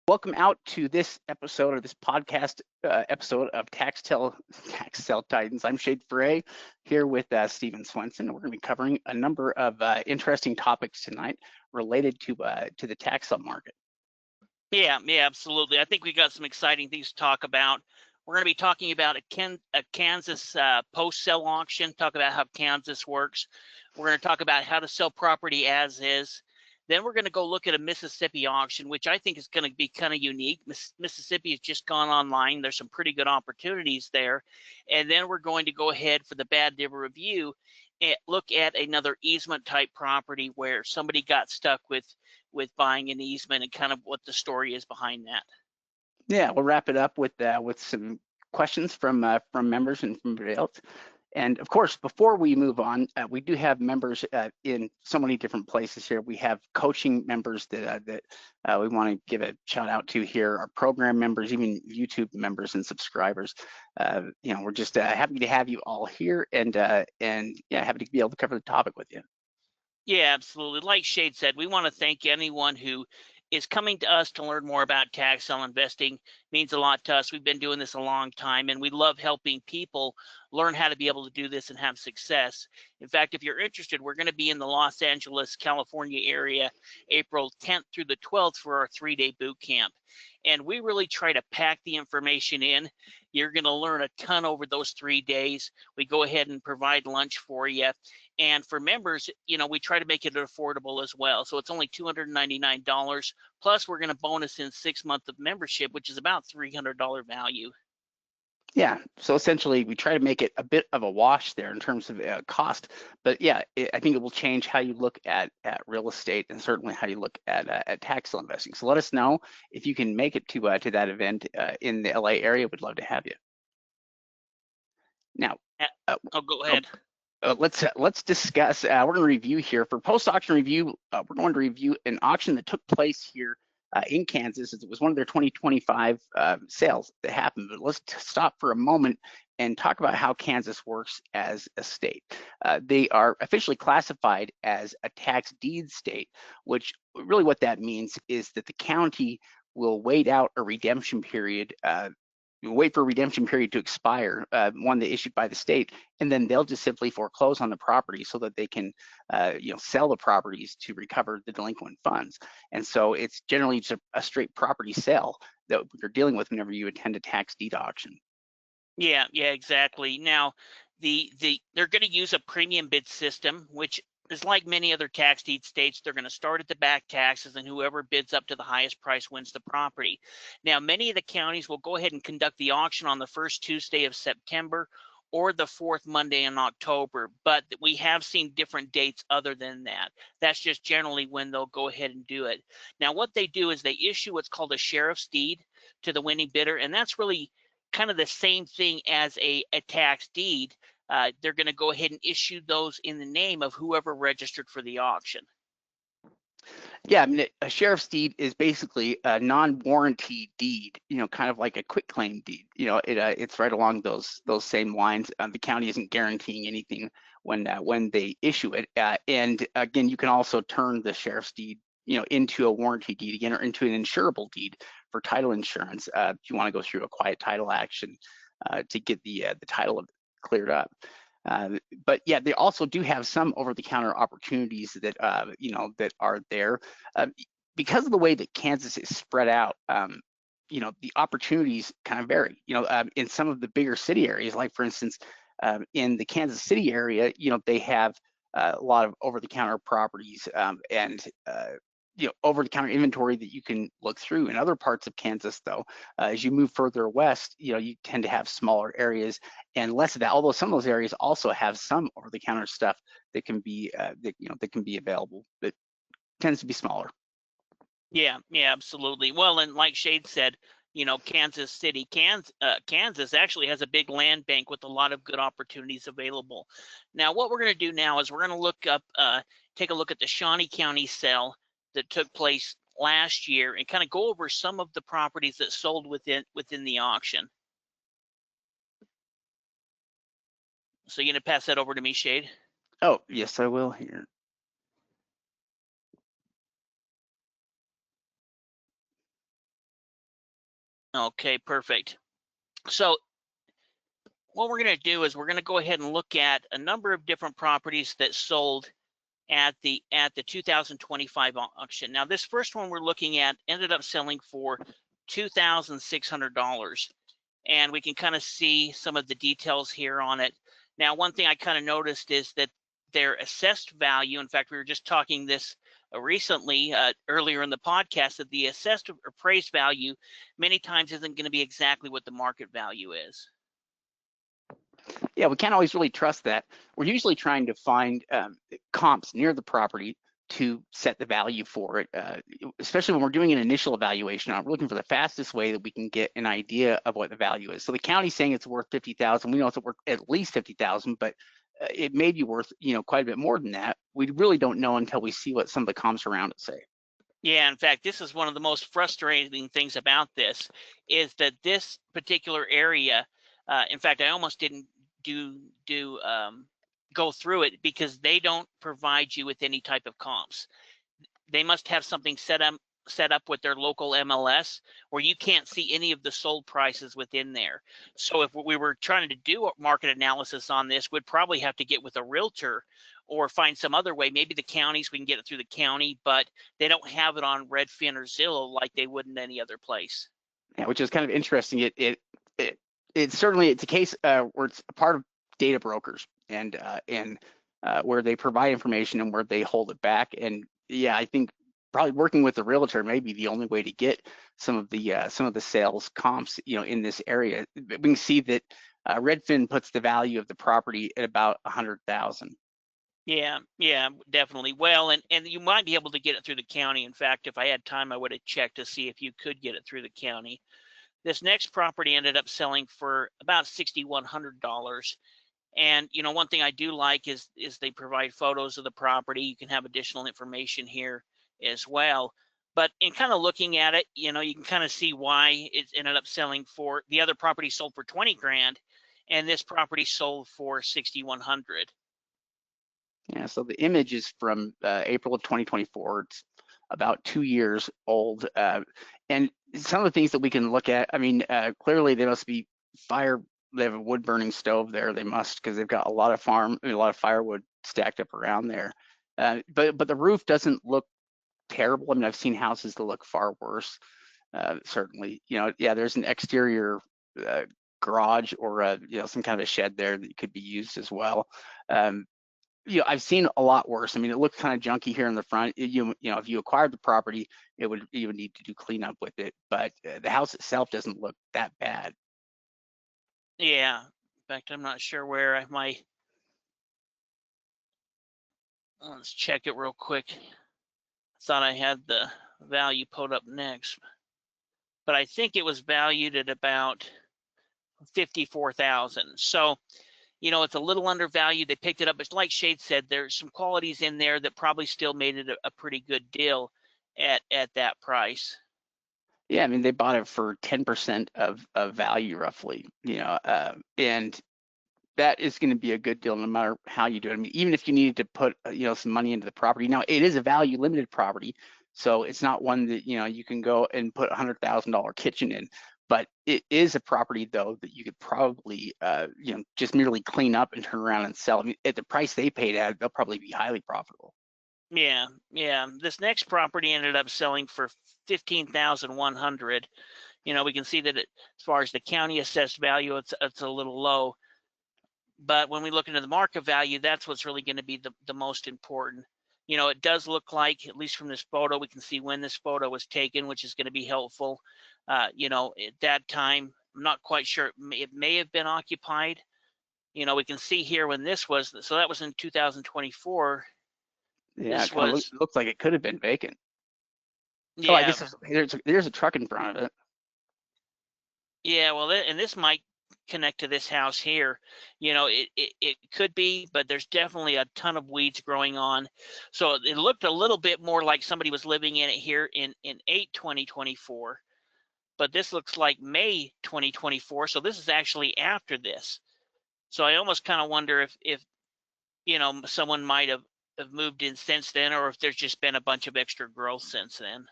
Welcome out to this episode of this podcast episode of Tax Sell Titans. I'm Shade Ferre here with Stephen Swenson. We're going to be covering a number of interesting topics tonight related to the tax sale market. Yeah, absolutely. I think we got some exciting things to talk about. We're going to be talking about a Kansas post-sale auction, talk about how Kansas works. We're going to talk about how to sell property as is. Then we're going to go look at a Mississippi auction, which I think is going to be kind of unique. Mississippi has just gone online. There's some pretty good opportunities there. And then we're going to go ahead for the bad deal review and look at another easement type property where somebody got stuck with buying an easement and kind of what the story is behind that. Yeah, we'll wrap it up with some questions from members and from everybody else. And of course, before we move on, we do have members in so many different places here. We have coaching members that we want to give a shout out to here, our program members, even YouTube members and subscribers. We're just happy to have you all here, and yeah, happy to be able to cover the topic with you. Yeah, absolutely. Like Shade said, we want to thank anyone who is coming to us to learn more about tax sale investing. It means a lot to us. We've been doing this a long time, and we love helping people learn how to be able to do this and have success. In fact, if you're interested, we're going to be in the Los Angeles, California area, April 10th through the 12th for our 3-day boot camp. And we really try to pack the information in. You're going to learn a ton over those 3 days. We go ahead and provide lunch for you. And for members, we try to make it affordable as well. So it's only $299. Plus, we're going to bonus in 6 months of membership, which is about $300 value. Yeah, so essentially we try to make it a bit of a wash there in terms of cost, but yeah, I think it will change how you look at real estate and certainly how you look at tax sale investing. So let us know if you can make it to that event in the LA area. We'd love to have you. Now, go ahead. Let's discuss. We're going to review here for post-auction review. We're going to review an auction that took place here in Kansas. It was one of their 2025 sales that happened. But let's stop for a moment and talk about how Kansas works as a state. They are officially classified as a tax deed state, which really what that means is that the county will wait out a redemption period. Wait for a redemption period to expire, one that issued by the state, and then they'll just simply foreclose on the property so that they can, sell the properties to recover the delinquent funds. And so it's generally just a straight property sale that you're dealing with whenever you attend a tax deed auction. Yeah, exactly. Now, they're going to use a premium bid system, which is like many other tax deed states. They're going to start at the back taxes, and whoever bids up to the highest price wins the property. Now, many of the counties will go ahead and conduct the auction on the first Tuesday of September or the fourth Monday in October, but we have seen different dates other than that. That's just generally when they'll go ahead and do it. Now, what they do is they issue what's called a sheriff's deed to the winning bidder, and that's really kind of the same thing as a tax deed. They're going to go ahead and issue those in the name of whoever registered for the auction. Yeah, I mean, a sheriff's deed is basically a non-warranty deed, kind of like a quitclaim deed. It's right along those same lines. The county isn't guaranteeing anything when they issue it. And again, you can also turn the sheriff's deed, into a warranty deed again, or into an insurable deed for title insurance if you want to go through a quiet title action to get the title cleared up. But yeah, they also do have some over-the-counter opportunities that that are there because of the way that Kansas is spread out. The opportunities kind of vary. In some of the bigger city areas, like for instance, in the Kansas City area, they have a lot of over-the-counter properties and over-the-counter inventory that you can look through. In other parts of Kansas, though, as you move further west, you tend to have smaller areas and less of that. Although some of those areas also have some over-the-counter stuff that can be that can be available, but tends to be smaller. Yeah, absolutely. Well, and like Shade said, Kansas City, Kansas actually has a big land bank with a lot of good opportunities available. Now, what we're going to do now is we're going to look up, take a look at the Shawnee County sale that took place last year and kind of go over some of the properties that sold within the auction. So you're going to pass that over to me, Shade? Oh, yes, I will here. Okay, perfect. So what we're going to do is we're going to go ahead and look at a number of different properties that sold at the 2025 auction. Now, this first one we're looking at ended up selling for $2,600, and we can kind of see some of the details here on it. Now, one thing I kind of noticed is that their assessed value, in fact, we were just talking this recently, earlier in the podcast, that the assessed appraised value many times isn't going to be exactly what the market value is. Yeah, we can't always really trust that. We're usually trying to find comps near the property to set the value for it, especially when we're doing an initial evaluation. We're looking for the fastest way that we can get an idea of what the value is. So the county's saying it's worth 50,000. We know it's worth at least 50,000, but it may be worth, quite a bit more than that. We really don't know until we see what some of the comps around it say. Yeah, in fact, this is one of the most frustrating things about this, is that this particular area, in fact, I almost didn't go through it because they don't provide you with any type of comps. They must have something set up with their local MLS where you can't see any of the sold prices within there. So if we were trying to do a market analysis on this, we'd probably have to get with a realtor or find some other way. Maybe the counties, we can get it through the county, but they don't have it on Redfin or Zillow like they would in any other place. Yeah, which is kind of interesting. It's certainly, it's a case where it's a part of data brokers and where they provide information and where they hold it back. And yeah, I think probably working with the realtor may be the only way to get some of the sales comps, in this area. We can see that Redfin puts the value of the property at about 100,000. Yeah, definitely. Well, and you might be able to get it through the county. In fact, if I had time, I would have checked to see if you could get it through the county. This next property ended up selling for about $6,100. And one thing I do like is they provide photos of the property. You can have additional information here as well. But in kind of looking at it, you can kind of see why it ended up selling for, the other property sold for 20 grand, and this property sold for 6,100. Yeah, so the image is from April of 2024. It's about 2 years old. And some of the things that we can look at, I mean, clearly they must be they have a wood burning stove there. They must, because they've got a lot of firewood stacked up around there. But the roof doesn't look terrible. I mean, I've seen houses that look far worse. Certainly, yeah, there's an exterior garage or some kind of a shed there that could be used as well. I've seen a lot worse. I mean, it looks kind of junky here in the front. If you acquired the property, you would need to do cleanup with it. But the house itself doesn't look that bad. Yeah. In fact, I'm not sure where I might. Let's check it real quick. Thought I had the value pulled up next, but I think it was valued at about 54,000. So, it's a little undervalued. They picked it up, but like Shade said, there's some qualities in there that probably still made it a pretty good deal at that price. Yeah, I mean, they bought it for 10% of value roughly, and that is going to be a good deal no matter how you do it. I mean, even if you needed to put some money into the property. Now, it is a value limited property, so it's not one that you can go and put $100,000 kitchen in. But it is a property though that you could probably just merely clean up and turn around and sell. I mean, at the price they paid at, they'll probably be highly profitable. Yeah. This next property ended up selling for 15,100. We can see that as far as the county assessed value, it's a little low. But when we look into the market value, that's what's really going to be the most important. It does look like, at least from this photo, we can see when this photo was taken, which is going to be helpful. At that time, I'm not quite sure. It may have been occupied. We can see here when this was, so that was in 2024. Yeah, This it kind of was, looks like it could have been vacant. Oh, I yeah, guess there's a truck in front of it. yeah. Well, and this might connect to this house here. It could be, but there's definitely a ton of weeds growing on. So it looked a little bit more like somebody was living in it here in 8/20/24. But this looks like May 2024. So this is actually after this. So I almost kind of wonder if someone might have moved in since then, or if there's just been a bunch of extra growth since then.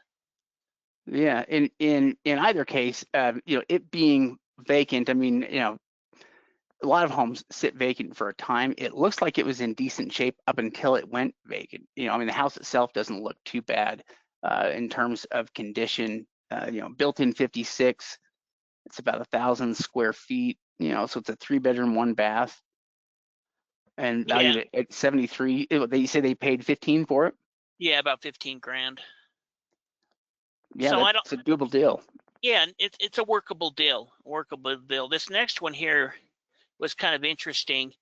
Yeah, in either case, you know, it being vacant, I mean, you know, a lot of homes sit vacant for a time. It looks like it was in decent shape up until it went vacant. You know, I mean, the house itself doesn't look too bad in terms of condition. You know, built in 56, it's about 1,000 square feet. You know, so it's a 3 bedroom, 1 bath, and Yeah, valued at 73. They say they paid 15 for it. yeah, about 15 grand. Yeah, So I don't, that's a doable deal. yeah, it's a workable deal, This next one here was kind of interesting,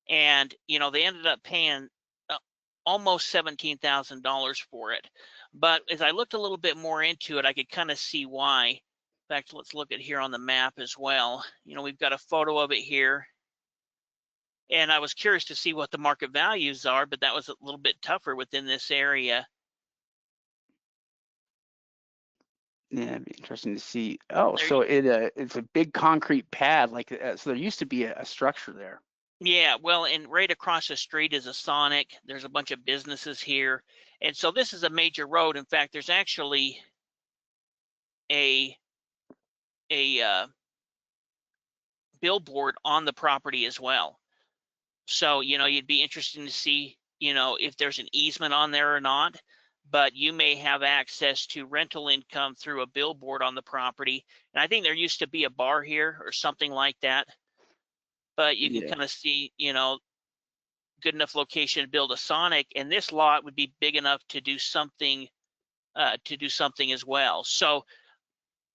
and you know they ended up paying uh, almost $17,000 for it. But as I looked a little bit more into it, I could kind of see why. In fact, let's look at here on the map as well. You know, we've got a photo of it here, and I was curious to see what the market values are, but that was a little bit tougher within this area. Yeah, it'd be interesting to see. Oh, There, so it's a big concrete pad, like so there used to be a structure there. yeah, well, and right across the street is a Sonic. There's a bunch of businesses here, and so this is a major road. In fact, there's actually a a billboard on the property as well. So, you know, you'd be interested to see, you know, if there's an easement on there or not, but you may have access to rental income through a billboard on the property. And I think there used to be a bar here or something like that, but you can Yeah. kind of see, you know, good enough location to build a Sonic, and this lot would be big enough to do something as well. So,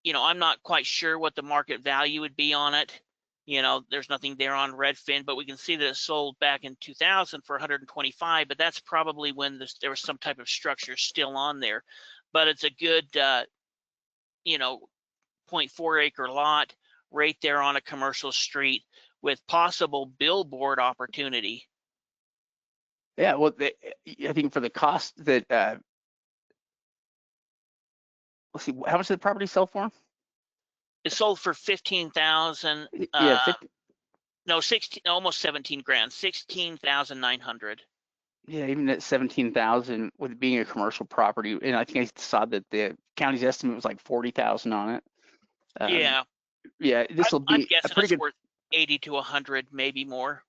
you know, I'm not quite sure what the market value would be on it. You know, there's nothing there on Redfin, but we can see that it sold back in 2000 for 125, but that's probably when there was some type of structure still on there. But it's a good, you know, 0.4 acre lot right there on a commercial street with possible billboard opportunity. Yeah, well, I think for the cost that, let's see, how much did the property sell for? It sold for 15,000, Yeah, no, 16, almost 17 grand, 16,900. yeah, even at 17,000 with it being a commercial property, and I think I saw that the county's estimate was like 40,000 on it. Um, Yeah, yeah, this will I'm be a guessing pretty it's good. worth 80 to 100, maybe more.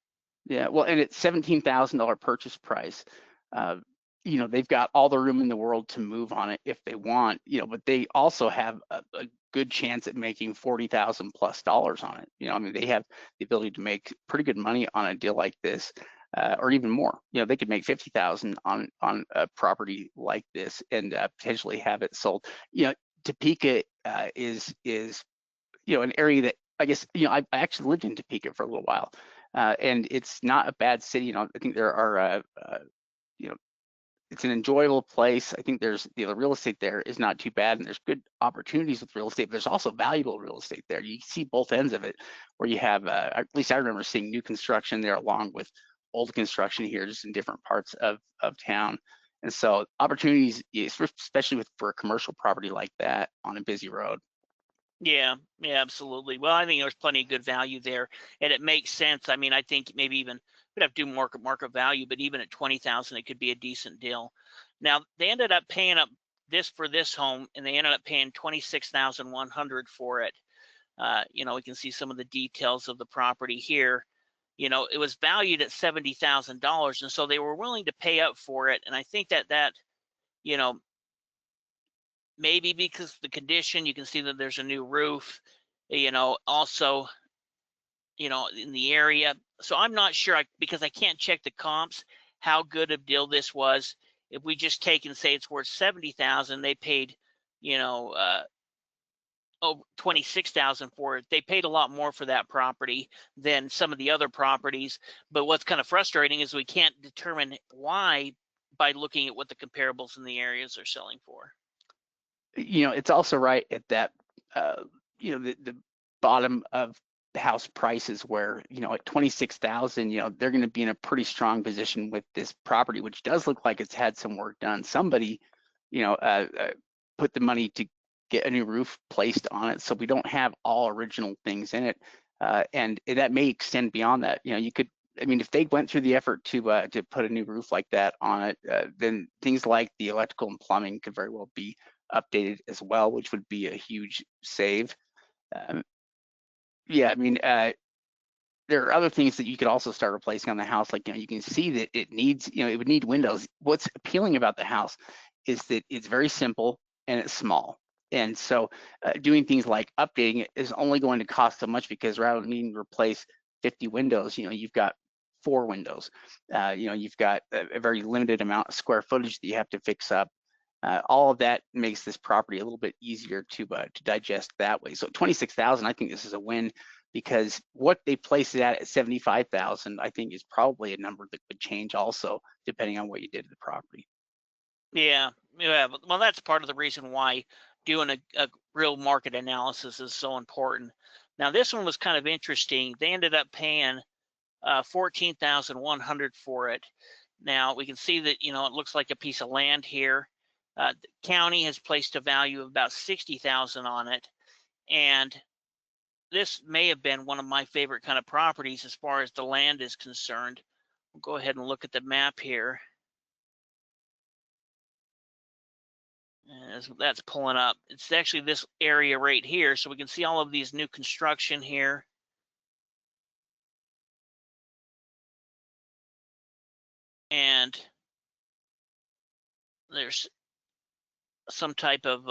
Yeah, well, and it's $17,000 purchase price. Uh, you know, they've got all the room in the world to move on it if they want, you know, but they also have a good chance at making $40,000+ on it. You know, I mean, they have the ability to make pretty good money on a deal like this, or even more. You know, they could make 50,000 on a property like this and potentially have it sold. You know, Topeka is you know, an area that I guess, you know, I actually lived in Topeka for a little while, and it's not a bad city. You know, I think there are, you know, it's an enjoyable place. I think there's, you know, the real estate there is not too bad, and there's good opportunities with real estate, but there's also valuable real estate there. You see both ends of it, where you have, at least I remember seeing new construction there along with old construction here, just in different parts of town. And so opportunities, especially for a commercial property like that on a busy road. Yeah, yeah, absolutely. Well, I think there's plenty of good value there, and it makes sense. I mean, I think maybe even we'd have to do market value, but even at 20,000, it could be a decent deal. Now they ended up paying up this for this home, and they ended up paying 26,100 for it. You know, we can see some of the details of the property here. You know, it was valued at $70,000, and so they were willing to pay up for it. And I think that you know, maybe because the condition, you can see that there's a new roof, you know, also, you know, in the area. So I'm not sure, because I can't check the comps, how good a deal this was. If we just take and say it's worth 70,000, they paid, you know, 26,000 for it. They paid a lot more for that property than some of the other properties. But what's kind of frustrating is we can't determine why by looking at what the comparables in the areas are selling for. You know, it's also right at that, you know, the bottom of the house prices where, you know, at 26,000, you know, they're going to be in a pretty strong position with this property, which does look like it's had some work done. Somebody, you know, put the money to get a new roof placed on it, so we don't have all original things in it, and that may extend beyond that. You know, you could. I mean, if they went through the effort to put a new roof like that on it, then things like the electrical and plumbing could very well be updated as well, which would be a huge save. Yeah, I mean, there are other things that you could also start replacing on the house. Like, you can see that it needs, it would need windows. What's appealing about the house is that it's very simple and it's small. And so doing things like updating it is only going to cost so much, because rather than needing to replace 50 windows, you've got 4 windows. You've got a very limited amount of square footage that you have to fix up. All of that makes this property a little bit easier to digest that way. So 26,000, I think this is a win, because what they place it at 75,000, I think is probably a number that could change also, depending on what you did to the property. Yeah, well, that's part of the reason why doing a real market analysis is so important. Now, this one was kind of interesting. They ended up paying $14,100 for it. Now we can see that it looks like a piece of land here. The county has placed a value of about 60,000 on it, and this may have been one of my favorite kind of properties as far as the land is concerned. We'll go ahead and look at the map here. As that's pulling up, it's actually this area right here, so we can see all of these new construction here. And there's some type of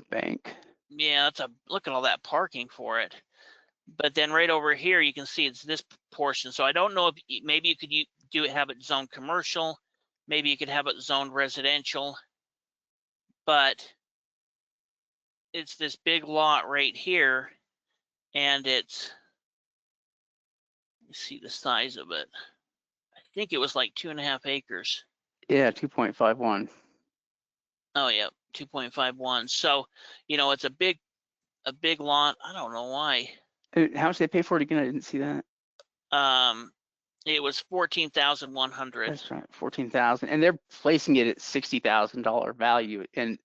Bank. yeah, look at all that parking for it. But then right over here, you can see it's this portion. So I don't know if maybe you could have it zoned commercial, maybe you could have it zoned residential, but it's this big lot right here, and it's, let me see the size of it. I think it was like 2.5 acres. Yeah, 2.51. Oh yeah, 2.51. So, it's a big lot. I don't know why. How much did they pay for it again? I didn't see that. It was 14,100. That's right, 14,000, and they're placing it at $60,000 value. And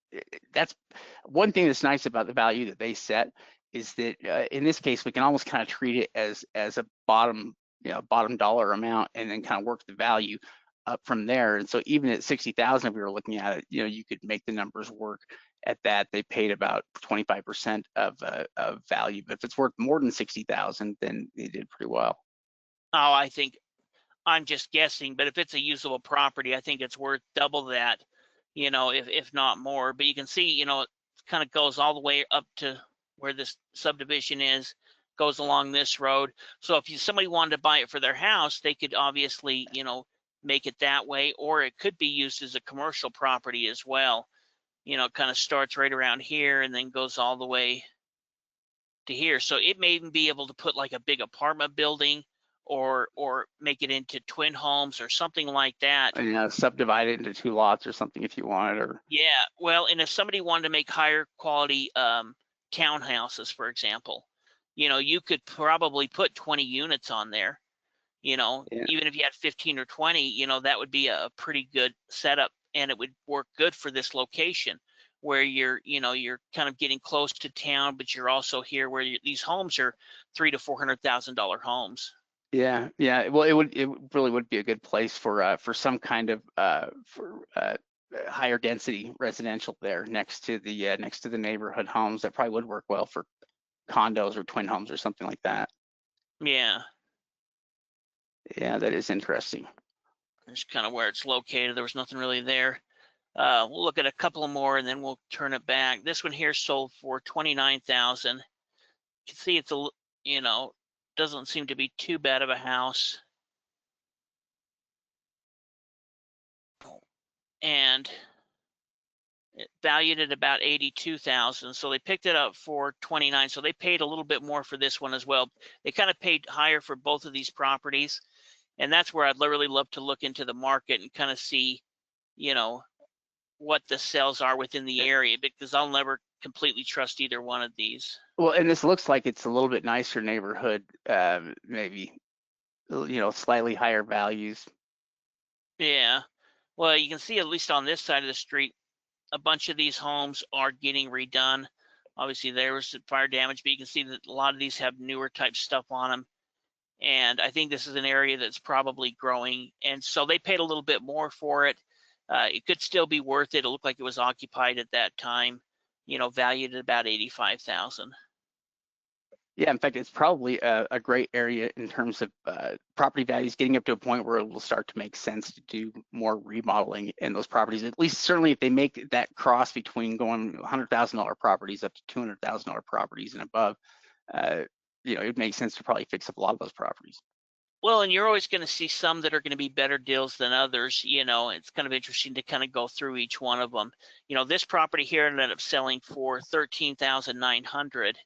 that's one thing that's nice about the value that they set, is that in this case we can almost kind of treat it as a bottom dollar amount, and then kind of work the value up from there. And so even at 60,000, if we were looking at it, you could make the numbers work at that. They paid about 25% of value, but if it's worth more than 60,000, then they did pretty well. Oh, I think I'm just guessing, but if it's a usable property, I think it's worth double that, if not more. But you can see, it kind of goes all the way up to where this subdivision is, goes along this road. So if somebody wanted to buy it for their house, they could obviously, make it that way, or it could be used as a commercial property as well. It kind of starts right around here and then goes all the way to here. So it may even be able to put like a big apartment building, or make it into twin homes or something like that. And subdivide it into 2 lots or something if you wanted. Or yeah, well, and if somebody wanted to make higher quality townhouses, for example, you could probably put 20 units on there. Yeah. Even if you had 15 or 20, that would be a pretty good setup, and it would work good for this location where you're kind of getting close to town, but you're also here where these homes are $300,000 to $400,000 homes. Yeah, yeah. Well, it really would be a good place for some kind of higher density residential there next to the neighborhood homes. That probably would work well for condos or twin homes or something like that. Yeah, Yeah, that is interesting. that's kind of where it's located. There was nothing really there. We'll look at a couple more and then we'll turn it back. This one here sold for 29,000. You can see it's doesn't seem to be too bad of a house. And it valued at about 82,000. So they picked it up for 29. So they paid a little bit more for this one as well. They kind of paid higher for both of these properties. And that's where I'd really love to look into the market and kind of see, what the sales are within the area, because I'll never completely trust either one of these. Well, and this looks like it's a little bit nicer neighborhood, maybe, slightly higher values. Yeah. Well, you can see at least on this side of the street, a bunch of these homes are getting redone. Obviously, there was fire damage, but you can see that a lot of these have newer type stuff on them. And I think this is an area that's probably growing. And so they paid a little bit more for it. It could still be worth it. It looked like it was occupied at that time, valued at about 85,000. Yeah, in fact, it's probably a great area in terms of property values getting up to a point where it will start to make sense to do more remodeling in those properties. At least certainly if they make that cross between going $100,000 properties up to $200,000 properties and above, uh, it makes sense to probably fix up a lot of those properties. Well, and you're always going to see some that are going to be better deals than others. It's kind of interesting to kind of go through each one of them. This property here ended up selling for 13,900.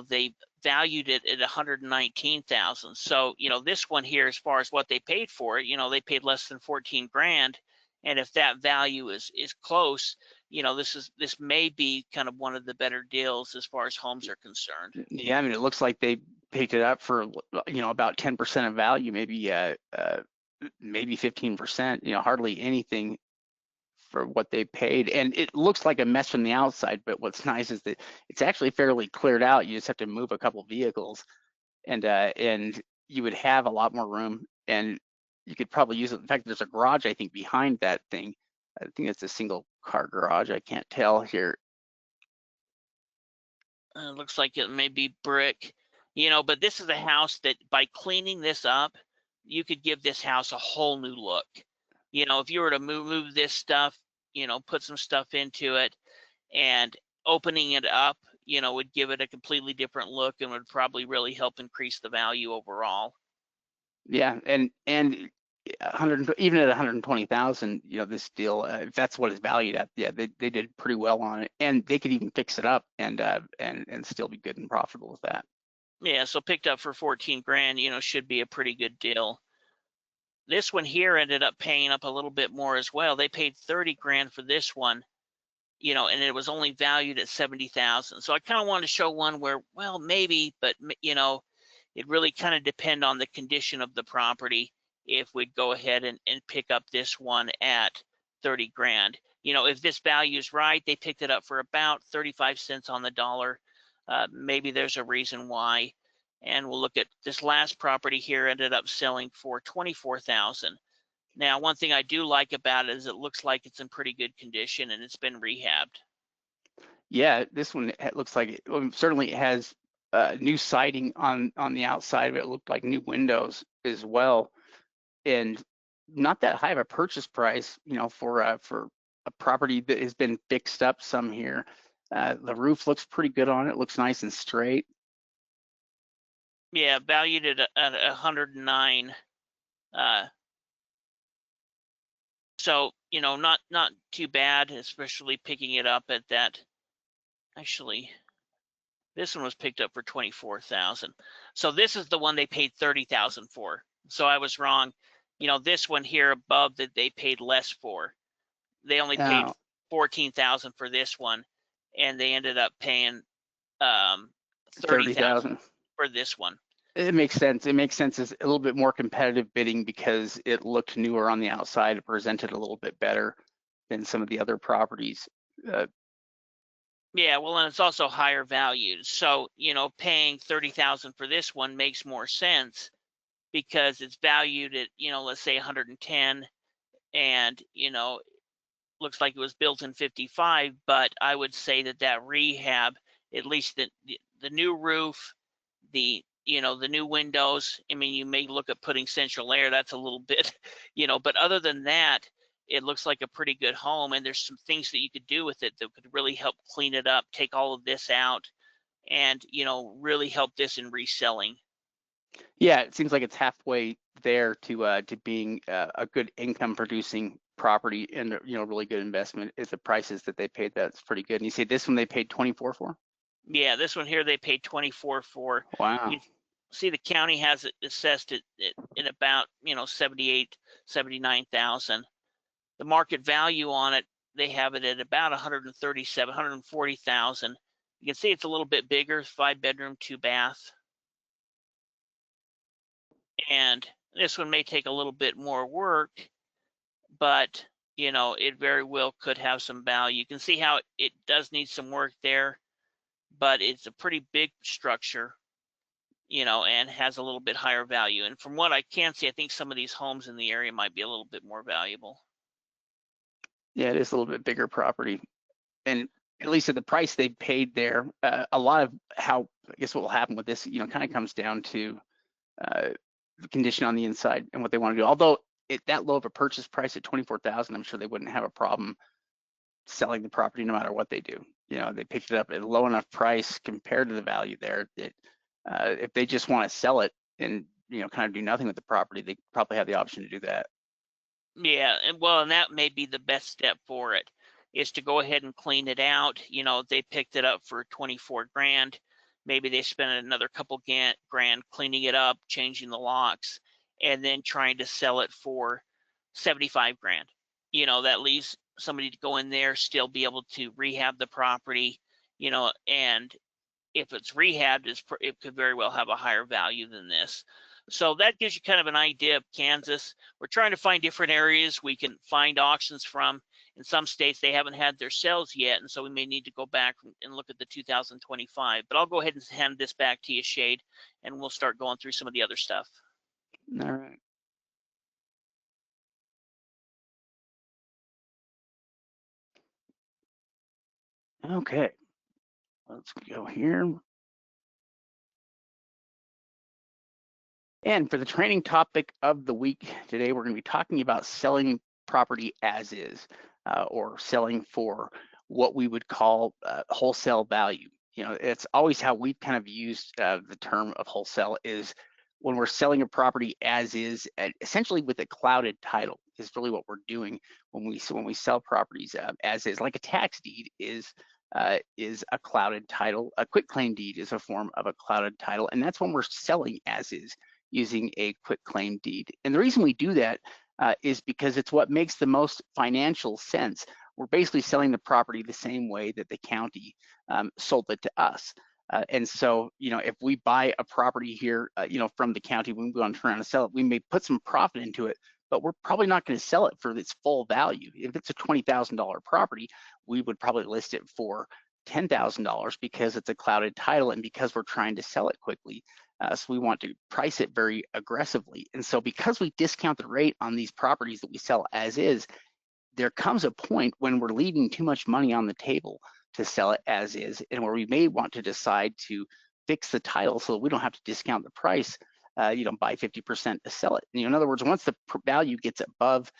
They valued it at 119,000. So, this one here, as far as what they paid for it, they paid less than 14 grand. And if that value is close, this may be kind of one of the better deals as far as homes are concerned. Yeah, I mean, it looks like they picked it up for, about 10% of value, maybe 15%, hardly anything for what they paid. And it looks like a mess from the outside, but what's nice is that it's actually fairly cleared out. You just have to move a couple vehicles and you would have a lot more room, and you could probably use it. In fact, there's a garage, I think, behind that thing. I think it's a single car garage. I can't tell here. Looks like it may be brick, but this is a house that by cleaning this up, you could give this house a whole new look. If you were to move this stuff, put some stuff into it, and opening it up, would give it a completely different look and would probably really help increase the value overall. Yeah, and 100, even at 120,000, this deal, if that's what it's valued at, yeah, they did pretty well on it, and they could even fix it up and still be good and profitable with that. Yeah, so picked up for 14 grand, should be a pretty good deal. This one here ended up paying up a little bit more as well. They paid 30 grand for this one, and it was only valued at 70,000. So I kind of wanted to show one where, well, maybe, but it really kind of depend on the condition of the property if we'd go ahead and pick up this one at 30 grand. If this value is right, they picked it up for about 35 cents on the dollar. Maybe there's a reason why. And we'll look at this last property here, ended up selling for 24,000. Now, one thing I do like about it is it looks like it's in pretty good condition and it's been rehabbed. Yeah, this one looks like it certainly has new siding on the outside of it. It looked like new windows as well, and not that high of a purchase price, for a property that has been fixed up some here. The roof looks pretty good on it. Looks nice and straight. Yeah, valued at 109. So, not too bad, especially picking it up at that. Actually, this one was picked up for 24,000. So this is the one they paid 30,000 for. So I was wrong. This one here above that they paid less for. They only paid 14,000 for this one, and they ended up paying 30,000 for this one. It makes sense. It makes sense. It's a little bit more competitive bidding because it looked newer on the outside. It presented a little bit better than some of the other properties. Yeah, well, and it's also higher valued. So, paying 30,000 for this one makes more sense because it's valued at, let's say 110, and, looks like it was built in 55, but I would say that rehab, at least the new roof, the new windows. I mean, you may look at putting central air. That's a little bit, but other than that, it looks like a pretty good home. And there's some things that you could do with it that could really help clean it up, take all of this out, and really help this in reselling. Yeah, it seems like it's halfway there to being a good income producing property and really good investment. Is the prices that they paid, that's pretty good. And you say this one they paid 24 for? Yeah, this one here they paid 24 for. Wow. You see, the county has it assessed at in about 78, 79,000. The market value on it, they have it at about 137, 140,000. You can see it's a little bit bigger, 5-bedroom, 2-bath. And this one may take a little bit more work, but it very well could have some value. You can see how it does need some work there, but it's a pretty big structure, and has a little bit higher value. And from what I can see, I think some of these homes in the area might be a little bit more valuable. Yeah, it is a little bit bigger property. And at least at the price they paid there, a lot of how, I guess what will happen with this, kind of comes down to the condition on the inside and what they want to do. Although that low of a purchase price at 24,000, I'm sure they wouldn't have a problem selling the property no matter what they do. They picked it up at a low enough price compared to the value there that if they just want to sell it and kind of do nothing with the property, they probably have the option to do that. Yeah, and that may be the best step for it, is to go ahead and clean it out. They picked it up for 24 grand. Maybe they spent another couple grand cleaning it up, changing the locks, and then trying to sell it for 75 grand. That leaves somebody to go in there, still be able to rehab the property, and if it's rehabbed, it could very well have a higher value than this. So that gives you kind of an idea of Kansas. We're trying to find different areas we can find auctions from. In some states, they haven't had their sales yet, and so we may need to go back and look at the 2025. But I'll go ahead and hand this back to you, Shade, and we'll start going through some of the other stuff. All right. Okay, let's go here. And for the training topic of the week today, we're going to be talking about selling property as is, or selling for what we would call wholesale value. It's always how we've kind of used the term of wholesale is when we're selling a property as is, essentially with a clouded title is really what we're doing when we sell properties as is. Like a tax deed is a clouded title. A quitclaim deed is a form of a clouded title, and that's when we're selling as is, using a quitclaim deed. And the reason we do that is because it's what makes the most financial sense. We're basically selling the property the same way that the county sold it to us. And so, if we buy a property here, from the county, when we go on turn around and sell it, we may put some profit into it, but we're probably not going to sell it for its full value. If it's a $20,000 property, we would probably list it for $10,000 because it's a clouded title and because we're trying to sell it quickly. So we want to price it very aggressively. And so because we discount the rate on these properties that we sell as is, there comes a point when we're leaving too much money on the table to sell it as is, and where we may want to decide to fix the title so that we don't have to discount the price, by 50% to sell it. In other words, once the value gets above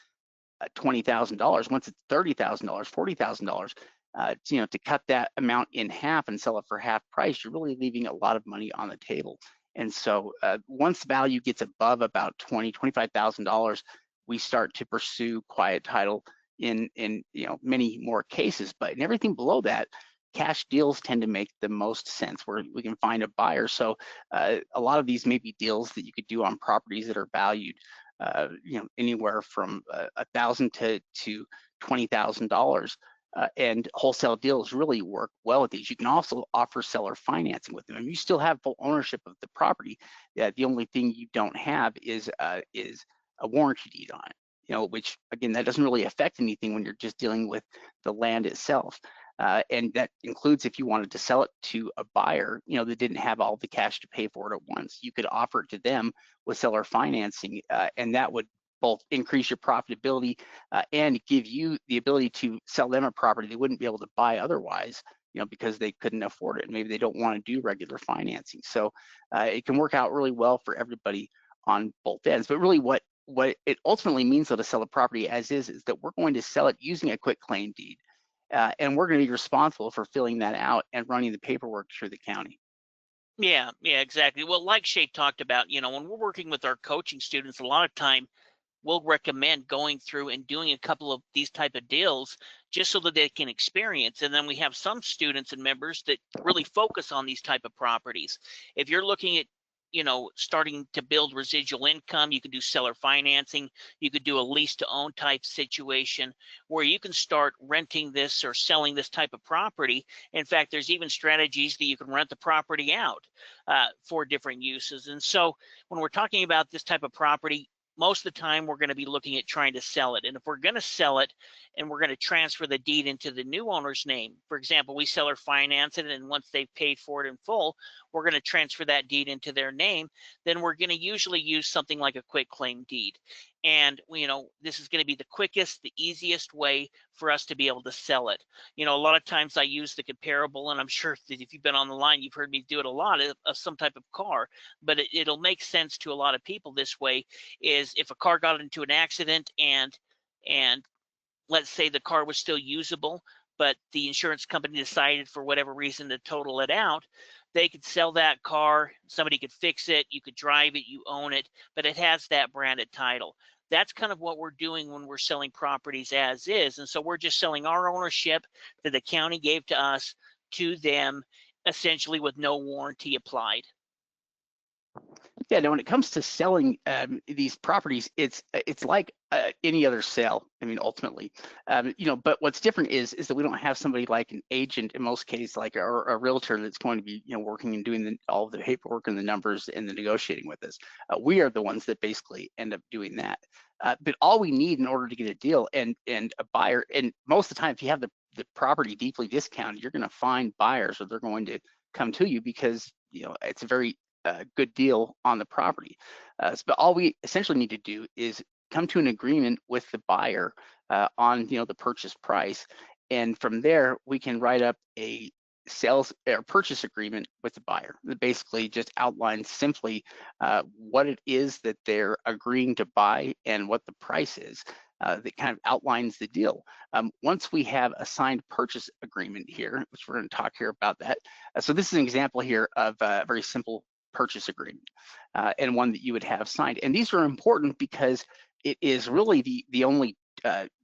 $20,000, once it's $30,000, $40,000, to cut that amount in half and sell it for half price, you're really leaving a lot of money on the table. And so once value gets above about $25,000, we start to pursue quiet title in many more cases. But in everything below that, cash deals tend to make the most sense where we can find a buyer. So a lot of these may be deals that you could do on properties that are valued anywhere from $1,000 to $20,000. And wholesale deals really work well with these. You can also offer seller financing with them, and you still have full ownership of the property. The only thing you don't have is a warranty deed on it. Which again, that doesn't really affect anything when you're just dealing with the land itself. And that includes if you wanted to sell it to a buyer, that didn't have all the cash to pay for it at once. You could offer it to them with seller financing, and that would both increase your profitability and give you the ability to sell them a property they wouldn't be able to buy otherwise, because they couldn't afford it. Maybe they don't want to do regular financing. So it can work out really well for everybody on both ends. But really what it ultimately means though to sell a property as is that we're going to sell it using a quitclaim deed. And we're going to be responsible for filling that out and running the paperwork through the county. Yeah, exactly. Well, like Shay talked about, when we're working with our coaching students, a lot of time we'll recommend going through and doing a couple of these type of deals just so that they can experience. And then we have some students and members that really focus on these type of properties. If you're looking at starting to build residual income, you could do seller financing. You could do a lease to own type situation where you can start renting this or selling this type of property. In fact, there's even strategies that you can rent the property out for different uses. And so when we're talking about this type of property, most of the time we're going to be looking at trying to sell it. And if we're going to sell it and we're going to transfer the deed into the new owner's name, for example, we seller finance it, and once they've paid for it in full, we're going to transfer that deed into their name, then we're going to usually use something like a quitclaim deed. And this is going to be the quickest, the easiest way for us to be able to sell it. A lot of times I use the comparable, and I'm sure that if you've been on the line, you've heard me do it a lot of some type of car, but it'll make sense to a lot of people this way. Is if a car got into an accident and let's say the car was still usable, but the insurance company decided for whatever reason to total it out, they could sell that car, somebody could fix it, you could drive it, you own it, but it has that branded title. That's kind of what we're doing when we're selling properties as is. And so we're just selling our ownership that the county gave to us to them, essentially with no warranty applied. Yeah, no, when it comes to selling these properties, it's like any other sale. I mean, ultimately, but what's different is that we don't have somebody like an agent in most cases, like a realtor that's going to be working and doing all of the paperwork and the numbers and the negotiating with us. We are the ones that basically end up doing that. But all we need in order to get a deal and a buyer, and most of the time, if you have the property deeply discounted, you're going to find buyers, or they're going to come to you because it's a very good deal on the property. But all we essentially need to do is come to an agreement with the buyer on the purchase price, and from there we can write up a sales or purchase agreement with the buyer that basically just outlines simply what it is that they're agreeing to buy and what the price is. That kind of outlines the deal. Once we have a signed purchase agreement here, which we're going to talk here about that. So this is an example here of a very simple purchase agreement and one that you would have signed. And these are important because it is really the only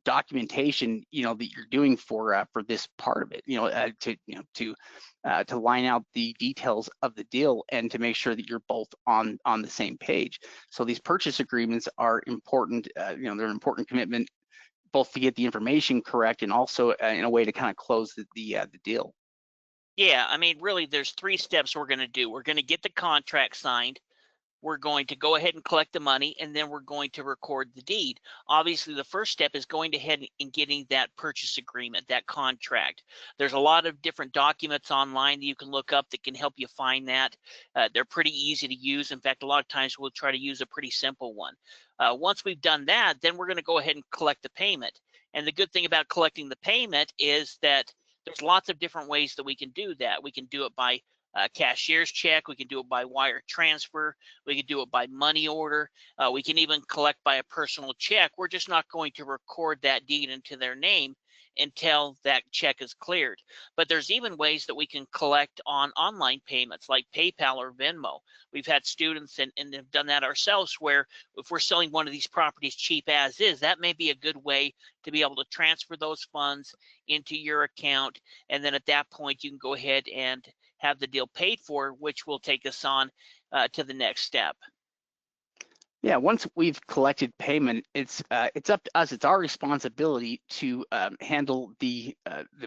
documentation that you're doing for this part of it. To line out the details of the deal and to make sure that you're both on the same page. So these purchase agreements are important. They're an important commitment, both to get the information correct and also in a way to kind of close the deal. Yeah, I mean, really, there's 3 steps we're going to do. We're going to get the contract signed. We're going to go ahead and collect the money, and then we're going to record the deed. Obviously, the first step is going ahead and getting that purchase agreement, that contract. There's a lot of different documents online that you can look up that can help you find that. They're pretty easy to use. In fact, a lot of times we'll try to use a pretty simple one. Once we've done that, then we're going to go ahead and collect the payment. And the good thing about collecting the payment is that there's lots of different ways that we can do that. We can do it by cashier's check. We can do it by wire transfer. We can do it by money order. We can even collect by a personal check. We're just not going to record that deed into their name until that check is cleared. But there's even ways that we can collect on online payments like PayPal or Venmo. We've had students and have done that ourselves, where if we're selling one of these properties cheap as is, that may be a good way to be able to transfer those funds into your account. And then at that point, you can go ahead and have the deal paid for, which will take us on to the next step. Yeah, once we've collected payment, it's up to us. It's our responsibility to handle the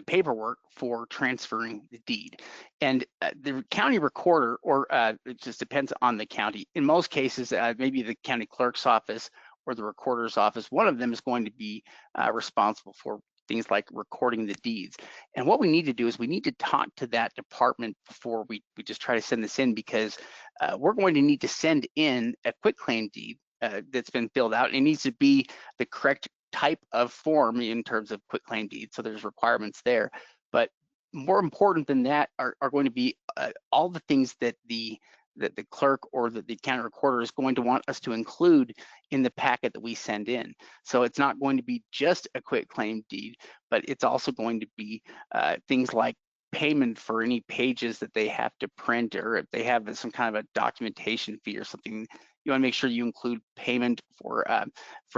paperwork for transferring the deed, and the county recorder, or it just depends on the county. In most cases, maybe the county clerk's office or the recorder's office, one of them is going to be responsible for things like recording the deeds. And what we need to do is we need to talk to that department before we just try to send this in, because we're going to need to send in a quitclaim deed that's been filled out. It needs to be the correct type of form in terms of quitclaim deed. So there's requirements there. But more important than that are going to be all the things that the clerk or the county recorder is going to want us to include in the packet that we send in. So it's not going to be just a quitclaim deed, but it's also going to be things like payment for any pages that they have to print, or if they have some kind of a documentation fee or something, you want to make sure you include payment for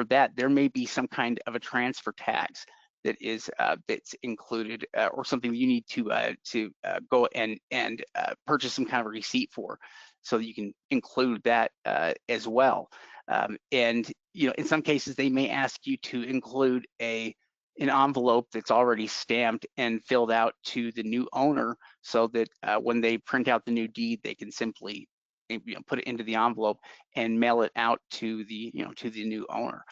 that. There may be some kind of a transfer tax that is that's included, or something you need to go and purchase some kind of a receipt for, so that you can include that as well. And in some cases they may ask you to include an envelope that's already stamped and filled out to the new owner, so that when they print out the new deed, they can simply put it into the envelope and mail it out to the new owner.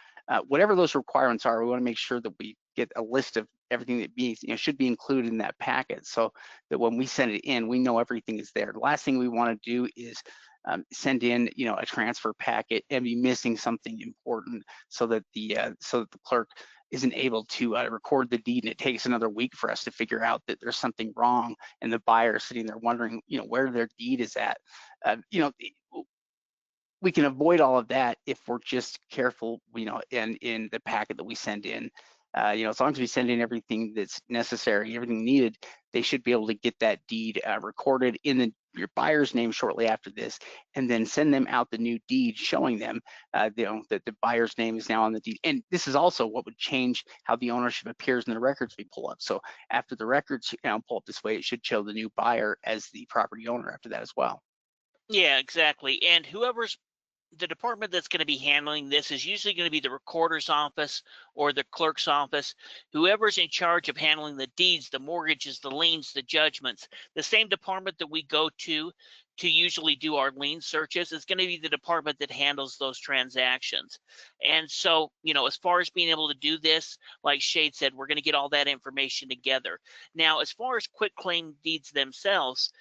Whatever those requirements are, we want to make sure that we get a list of everything that should be included in that packet, so that when we send it in, we know everything is there. The last thing we want to do is send in, a transfer packet and be missing something important, so that the clerk isn't able to record the deed, and it takes another week for us to figure out that there's something wrong, and the buyer is sitting there wondering, where their deed is at. We can avoid all of that if we're just careful, in the packet that we send in. As long as we send in everything that's necessary, everything needed, they should be able to get that deed recorded in your buyer's name shortly after this, and then send them out the new deed showing them, that the buyer's name is now on the deed. And this is also what would change how the ownership appears in the records we pull up. So after the records pull up this way, it should show the new buyer as the property owner after that as well. Yeah, exactly. And the department that's going to be handling this is usually going to be the recorder's office or the clerk's office. Whoever's in charge of handling the deeds, the mortgages, the liens, the judgments, the same department that we go to usually do our lien searches is going to be the department that handles those transactions. And so, as far as being able to do this, like Shade said, we're going to get all that information together. Now, as far as quitclaim deeds themselves,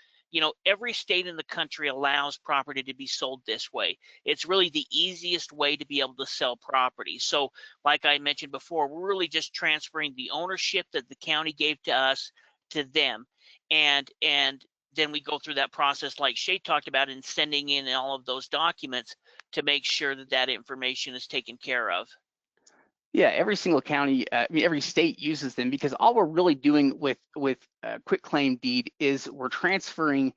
every state in the country allows property to be sold this way. It's really the easiest way to be able to sell property. So like I mentioned before, we're really just transferring the ownership that the county gave to us to them. And then we go through that process like Shay talked about, in sending in all of those documents to make sure that that information is taken care of. Yeah, every single county, every state uses them, because all we're really doing with quitclaim deed is we're transferring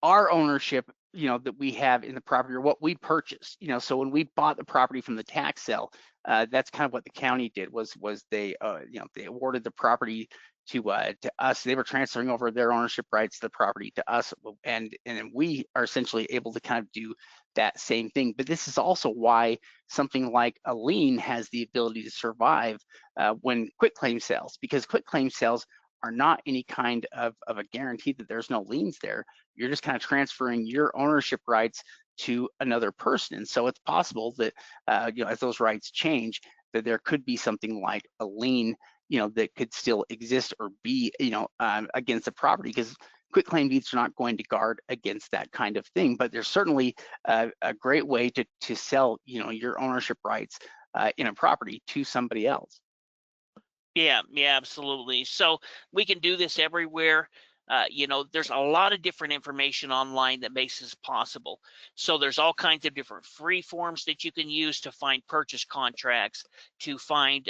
our ownership, that we have in the property, or what we purchased. So when we bought the property from the tax sale, that's kind of what the county did. Was they, they awarded the property to us. They were transferring over their ownership rights to the property to us, and then we are essentially able to kind of do that same thing. But this is also why something like a lien has the ability to survive when quitclaim sales, because quitclaim sales are not any kind of a guarantee that there's no liens there. You're just kind of transferring your ownership rights to another person. And so it's possible that, as those rights change, that there could be something like a lien, that could still exist or be, against the property, because quitclaim deeds are not going to guard against that kind of thing. But there's certainly a great way to sell, your ownership rights in a property to somebody else. Yeah, absolutely. So we can do this everywhere. There's a lot of different information online that makes this possible. So there's all kinds of different free forms that you can use to find purchase contracts, to find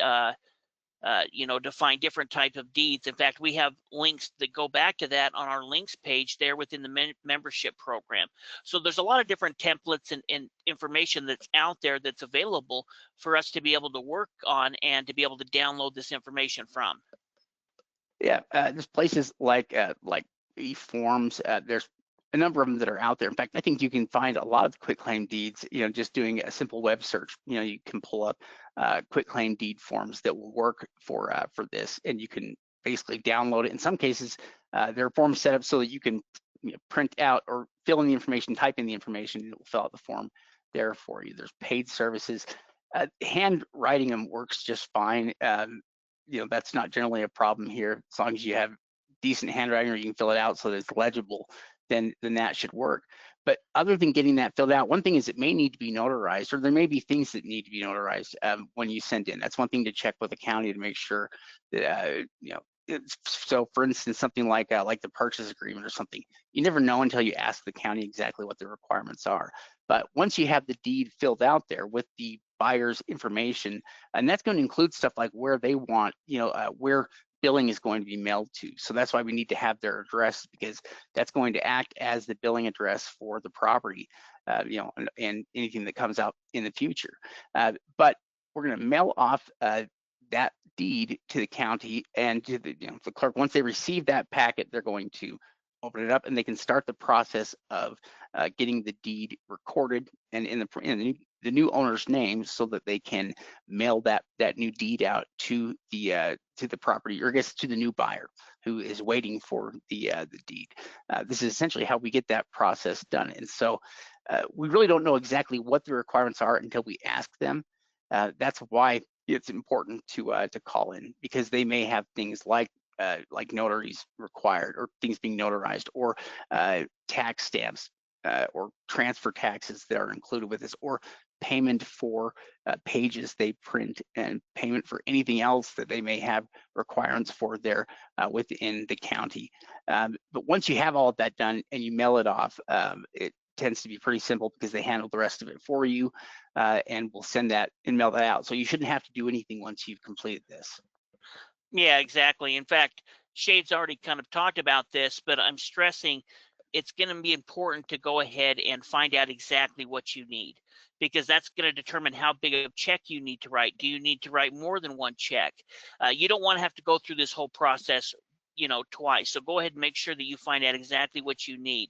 to find different types of deeds. In fact, we have links that go back to that on our links page there within the membership program. So there's a lot of different templates and information that's out there that's available for us to be able to work on and to be able to download this information from. Yeah, there's places like eForms. There's a number of them that are out there. In fact, I think you can find a lot of quitclaim deeds, just doing a simple web search. You can pull up quitclaim deed forms that will work for this, and you can basically download it. In some cases, there are forms set up so that you can print out or fill in the information, type in the information, and it will fill out the form there for you. There's paid services. Handwriting them works just fine. That's not generally a problem here. As long as you have decent handwriting, or you can fill it out so that it's legible, then that should work. But other than getting that filled out, one thing is it may need to be notarized, or there may be things that need to be notarized when you send in. That's one thing to check with the county to make sure that, so for instance, something like the purchase agreement or something, you never know until you ask the county exactly what the requirements are. But once you have the deed filled out there with the buyer's information, and that's going to include stuff like where they want, where billing is going to be mailed to. So that's why we need to have their address, because that's going to act as the billing address for the property, and anything that comes out in the future. But we're going to mail off that deed to the county and to the clerk. Once they receive that packet, they're going to open it up, and they can start the process of getting the deed recorded and in the new owner's name, so that they can mail that new deed out to the property, or I guess to the new buyer who is waiting for the deed. This is essentially how we get that process done. And so we really don't know exactly what the requirements are until we ask them. That's why it's important to call in, because they may have things like notaries required, or things being notarized, or tax stamps or transfer taxes that are included with this, or payment for pages they print, and payment for anything else that they may have requirements for there within the county. But once you have all of that done and you mail it off, it tends to be pretty simple because they handle the rest of it for you, and will send that and mail that out. So you shouldn't have to do anything once you've completed this. Yeah, exactly. In fact, Shade's already kind of talked about this, but I'm stressing it's going to be important to go ahead and find out exactly what you need, because that's going to determine how big of a check you need to write. Do you need to write more than one check? You don't want to have to go through this whole process, twice. So go ahead and make sure that you find out exactly what you need.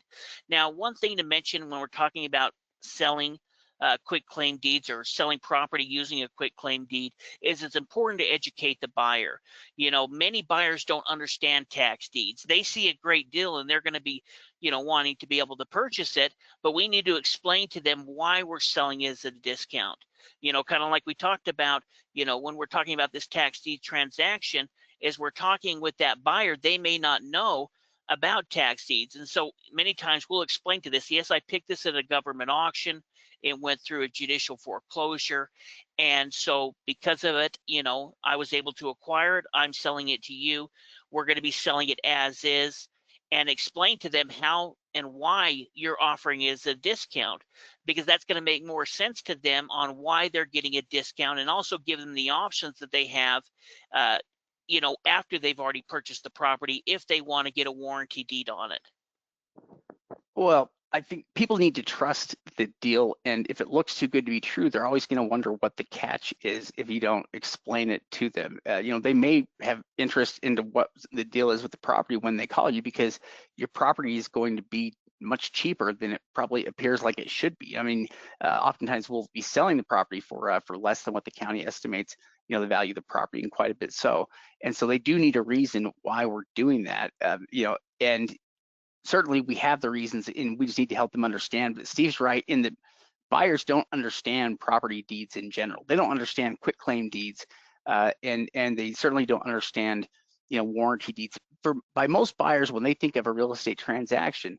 Now, one thing to mention when we're talking about selling quick claim deeds or selling property using a quick claim deed is it's important to educate the buyer. Many buyers don't understand tax deeds. They see a great deal and they're going to be, wanting to be able to purchase it, but we need to explain to them why we're selling it at a discount. Kind of like we talked about, when we're talking about this tax deed transaction, is we're talking with that buyer, they may not know about tax deeds. And so many times we'll explain to this, yes, I picked this at a government auction. It went through a judicial foreclosure. And so because of it, I was able to acquire it. I'm selling it to you. We're going to be selling it as is, and explain to them how and why you're offering is a discount, because that's going to make more sense to them on why they're getting a discount, and also give them the options that they have, after they've already purchased the property, if they want to get a warranty deed on it. Well, I think people need to trust the deal, and if it looks too good to be true, they're always going to wonder what the catch is if you don't explain it to them. They may have interest into what the deal is with the property when they call you, because your property is going to be much cheaper than it probably appears like it should be. I mean, oftentimes we'll be selling the property for less than what the county estimates, the value of the property, and quite a bit so. And so they do need a reason why we're doing that, and certainly we have the reasons, and we just need to help them understand. But Steve's right in that buyers don't understand property deeds in general. They don't understand quick claim deeds, and they certainly don't understand, warranty deeds. By most buyers, when they think of a real estate transaction,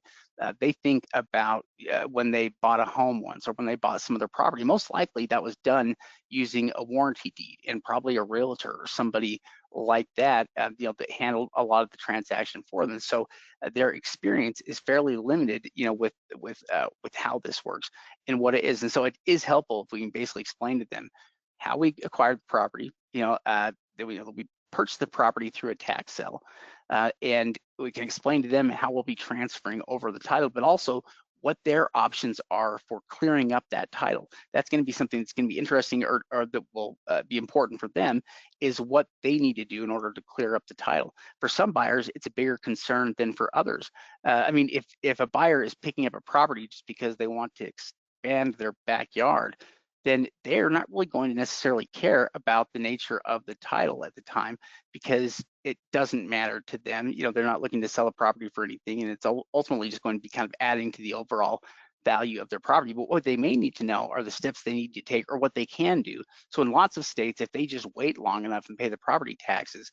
they think about when they bought a home once, or when they bought some other property. Most likely that was done using a warranty deed, and probably a realtor or somebody like that, that handled a lot of the transaction for them. So their experience is fairly limited, with how this works and what it is. And so it is helpful if we can basically explain to them how we acquired the property, that we purchased the property through a tax sale, and we can explain to them how we'll be transferring over the title, but also what their options are for clearing up that title. That's going to be something that's going to be interesting, or that will be important for them, is what they need to do in order to clear up the title. For some buyers, it's a bigger concern than for others. I mean, if a buyer is picking up a property just because they want to expand their backyard, then they're not really going to necessarily care about the nature of the title at the time, because it doesn't matter to them. They're not looking to sell a property for anything, and it's ultimately just going to be kind of adding to the overall value of their property. But what they may need to know are the steps they need to take, or what they can do. So in lots of states, if they just wait long enough and pay the property taxes,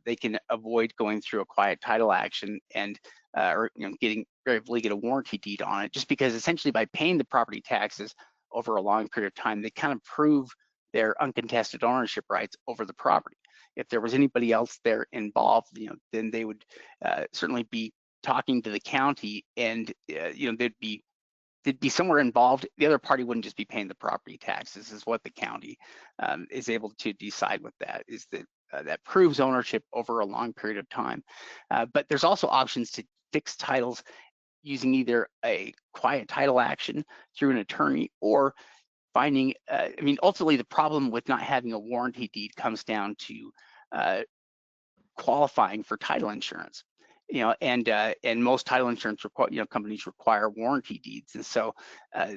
they can avoid going through a quiet title action and or getting get a warranty deed on it, just because essentially by paying the property taxes over a long period of time, they kind of prove their uncontested ownership rights over the property. If there was anybody else there involved, then they would certainly be talking to the county, and they'd be somewhere involved. The other party wouldn't just be paying the property taxes, is what the county is able to decide with that, is that that proves ownership over a long period of time. But there's also options to fix titles using either a quiet title action through an attorney, or finding, ultimately the problem with not having a warranty deed comes down to qualifying for title insurance. And most title insurance companies require warranty deeds, and so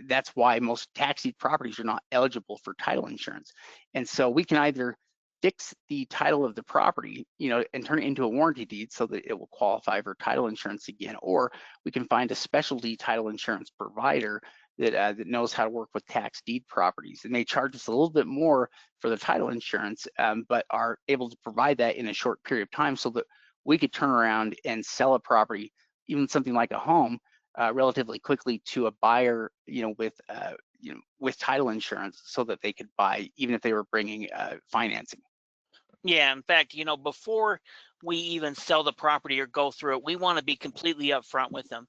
that's why most tax deed properties are not eligible for title insurance. And so we can either fix the title of the property, and turn it into a warranty deed so that it will qualify for title insurance again, or we can find a specialty title insurance provider that knows how to work with tax deed properties, and they charge us a little bit more for the title insurance, but are able to provide that in a short period of time, so that we could turn around and sell a property, even something like a home, relatively quickly to a buyer, with title insurance, so that they could buy, even if they were bringing financing. Yeah, in fact, before we even sell the property or go through it, we want to be completely upfront with them,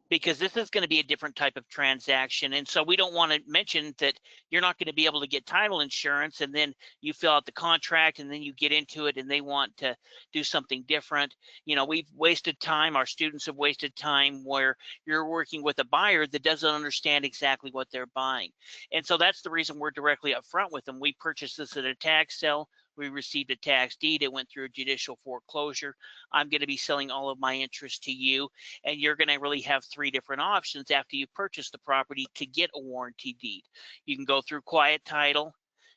because this is going to be a different type of transaction. And so we don't want to mention that you're not going to be able to get title insurance, and then you fill out the contract and then you get into it and they want to do something different. We've wasted time. Our students have wasted time where you're working with a buyer that doesn't understand exactly what they're buying. And so that's the reason we're directly upfront with them. We purchased this at a tax sale. We received a tax deed. It went through a judicial foreclosure. I'm going to be selling all of my interest to you, and you're going to really have three different options after you purchase the property to get a warranty deed. You can go through quiet title.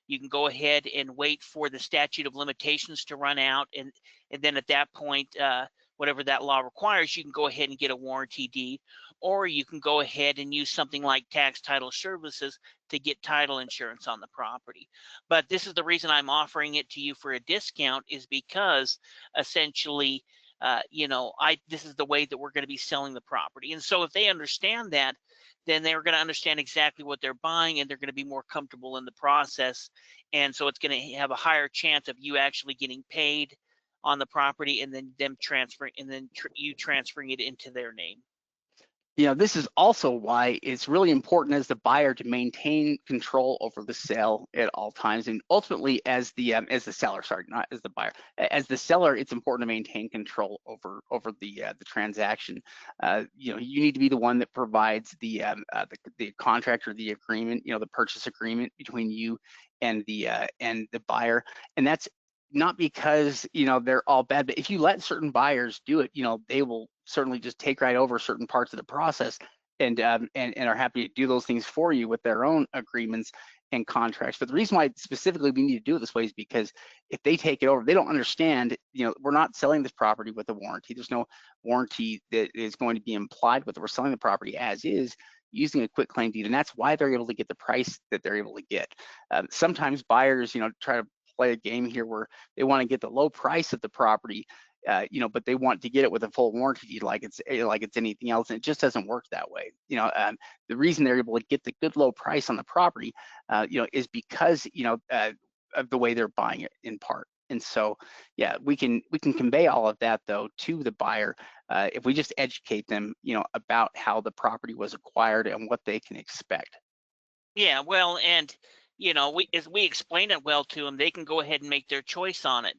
You can go ahead and wait for the statute of limitations to run out, and then at that point, whatever that law requires, you can go ahead and get a warranty deed. Or you can go ahead and use something like tax title services to get title insurance on the property. But this is the reason I'm offering it to you for a discount, is because essentially, this is the way that we're going to be selling the property. And so if they understand that, then they're going to understand exactly what they're buying, and they're going to be more comfortable in the process. And so it's going to have a higher chance of you actually getting paid on the property, and then them transferring, and then you transferring it into their name. This is also why it's really important as the buyer to maintain control over the sale at all times, and ultimately as the seller, sorry, not as the buyer. As the seller, it's important to maintain control over the transaction. You need to be the one that provides the contract or the agreement, the purchase agreement between you and the buyer, and that's not because they're all bad, but if you let certain buyers do it, they will certainly just take right over certain parts of the process, and are happy to do those things for you with their own agreements and contracts. But the reason why specifically we need to do it this way is because if they take it over, they don't understand, we're not selling this property with a warranty. There's no warranty that is going to be implied with it. We're selling the property as is, using a quick claim deed, and that's why they're able to get the price that they're able to get. Sometimes buyers, try to play a game here where they want to get the low price of the property, but they want to get it with a full warranty deed, like it's anything else, and it just doesn't work that way. The reason they're able to get the good low price on the property, is because of the way they're buying it in part. And so, yeah, we can convey all of that though to the buyer if we just educate them, about how the property was acquired and what they can expect. Yeah, well, and as we explain it well to them, they can go ahead and make their choice on it.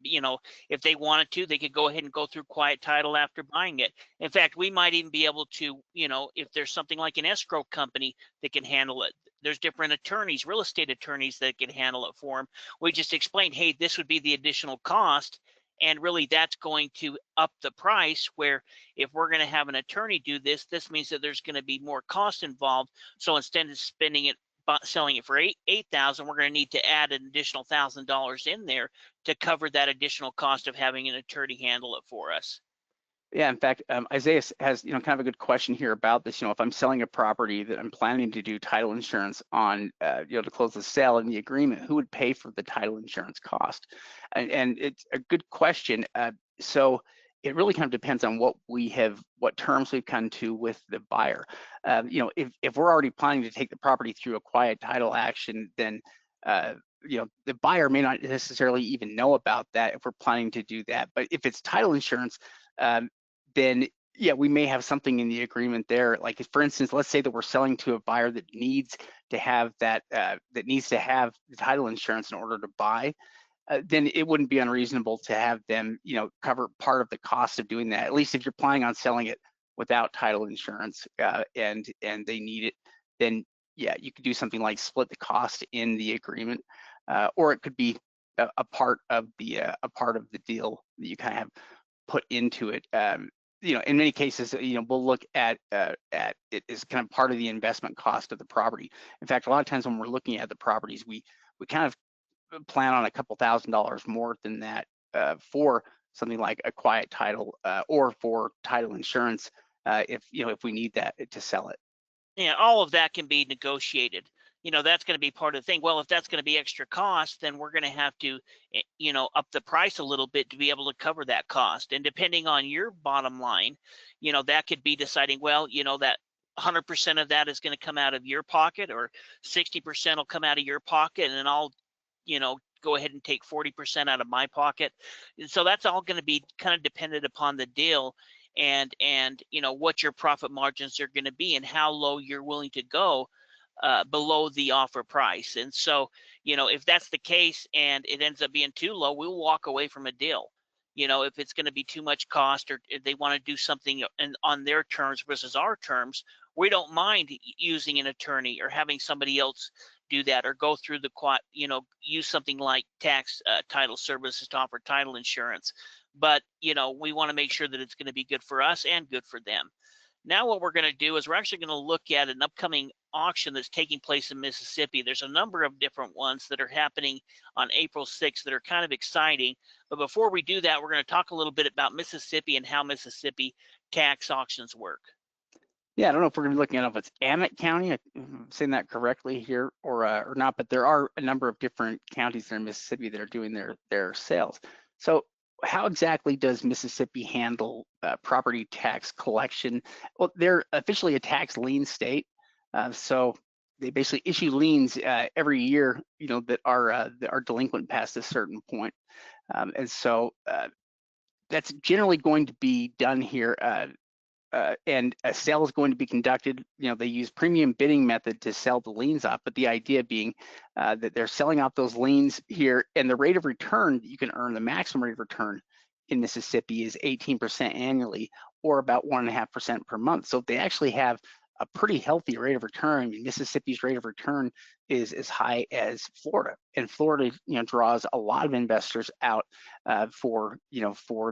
If they wanted to, they could go ahead and go through quiet title after buying it. In fact, we might even be able to, if there's something like an escrow company that can handle it. There's different attorneys, real estate attorneys that can handle it for them. We just explain, hey, this would be the additional cost. And really, that's going to up the price, where if we're going to have an attorney do this, this means that there's going to be more cost involved. So instead of spending it selling it for $8,000, we're going to need to add an additional $1,000 in there to cover that additional cost of having an attorney handle it for us. Yeah, in fact, Isaiah has kind of a good question here about this. If I'm selling a property that I'm planning to do title insurance on, to close the sale in the agreement, who would pay for the title insurance cost? And it's a good question. So it really kind of depends on what terms we've come to with the buyer. If we're already planning to take the property through a quiet title action, then the buyer may not necessarily even know about that if we're planning to do that. But if it's title insurance, then yeah, we may have something in the agreement there. Like, for instance, let's say that we're selling to a buyer that needs to have the title insurance in order to buy. Then it wouldn't be unreasonable to have them, cover part of the cost of doing that. At least if you're planning on selling it without title insurance, and they need it, then yeah, you could do something like split the cost in the agreement, or it could be a part of the deal that you kind of have put into it. In many cases, we'll look at it as kind of part of the investment cost of the property. In fact, a lot of times when we're looking at the properties, we kind of plan on a couple $1,000s more than that for something like a quiet title, or for title insurance, if we need that to sell it. Yeah, all of that can be negotiated. That's going to be part of the thing. Well, if that's going to be extra cost, then we're going to have to, up the price a little bit to be able to cover that cost. And depending on your bottom line, that could be deciding, well, that 100% of that is going to come out of your pocket, or 60% will come out of your pocket, and then I'll, go ahead and take 40% out of my pocket. And so that's all going to be kind of dependent upon the deal, and what your profit margins are going to be and how low you're willing to go below the offer price. And so, if that's the case and it ends up being too low, we'll walk away from a deal. If it's going to be too much cost, or if they want to do something on their terms versus our terms, we don't mind using an attorney or having somebody else do that, or go through the use something like tax title services to offer title insurance. But we want to make sure that it's going to be good for us and good for them. Now what we're going to do is we're actually going to look at an upcoming auction that's taking place in Mississippi. There's a number of different ones that are happening on April 6th that are kind of exciting. But before we do that, we're going to talk a little bit about Mississippi and how Mississippi tax auctions work. Yeah, I don't know if we're going to be looking at if it's Amite County, if I'm saying that correctly here, or not, but there are a number of different counties there in Mississippi that are doing their sales. So how exactly does Mississippi handle property tax collection? Well, they're officially a tax lien state, so they basically issue liens every year, that are delinquent past a certain point, and so that's generally going to be done here. And a sale is going to be conducted. They use premium bidding method to sell the liens off, but the idea being that they're selling off those liens here, and the rate of return that you can earn, the maximum rate of return in Mississippi is 18% annually, or about 1.5% per month. So they actually have a pretty healthy rate of return. I mean, Mississippi's rate of return is as high as Florida, and Florida, draws a lot of investors out for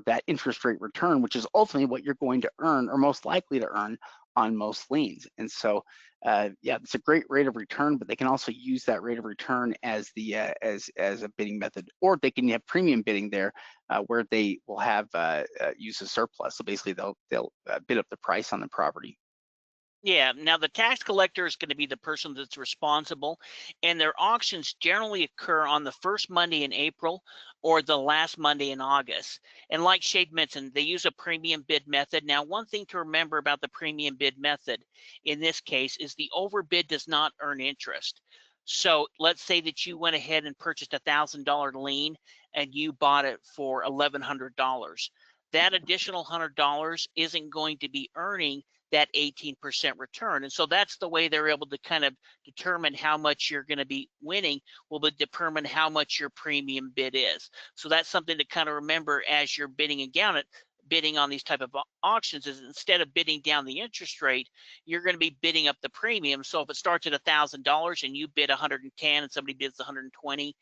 that interest rate return, which is ultimately what you're going to earn, or most likely to earn, on most liens. And so, yeah, it's a great rate of return, but they can also use that rate of return as the as a bidding method, or they can have premium bidding there, where they will have use a surplus. So basically, they'll bid up the price on the property. Yeah, now the tax collector is going to be the person that's responsible, and their auctions generally occur on the first Monday in April or the last Monday in August. And like Shade mentioned, they use a premium bid method. Now, one thing to remember about the premium bid method in this case is the overbid does not earn interest. So let's say that you went ahead and purchased a $1,000 lien and you bought it for $1,100. That additional $100 isn't going to be earning that 18% return. And so that's the way they're able to kind of determine how much you're going to be winning, will determine how much your premium bid is. So that's something to kind of remember as you're bidding on these type of auctions, is instead of bidding down the interest rate, you're going to be bidding up the premium. So if it starts at $1,000 and you bid 110 and somebody bids 120,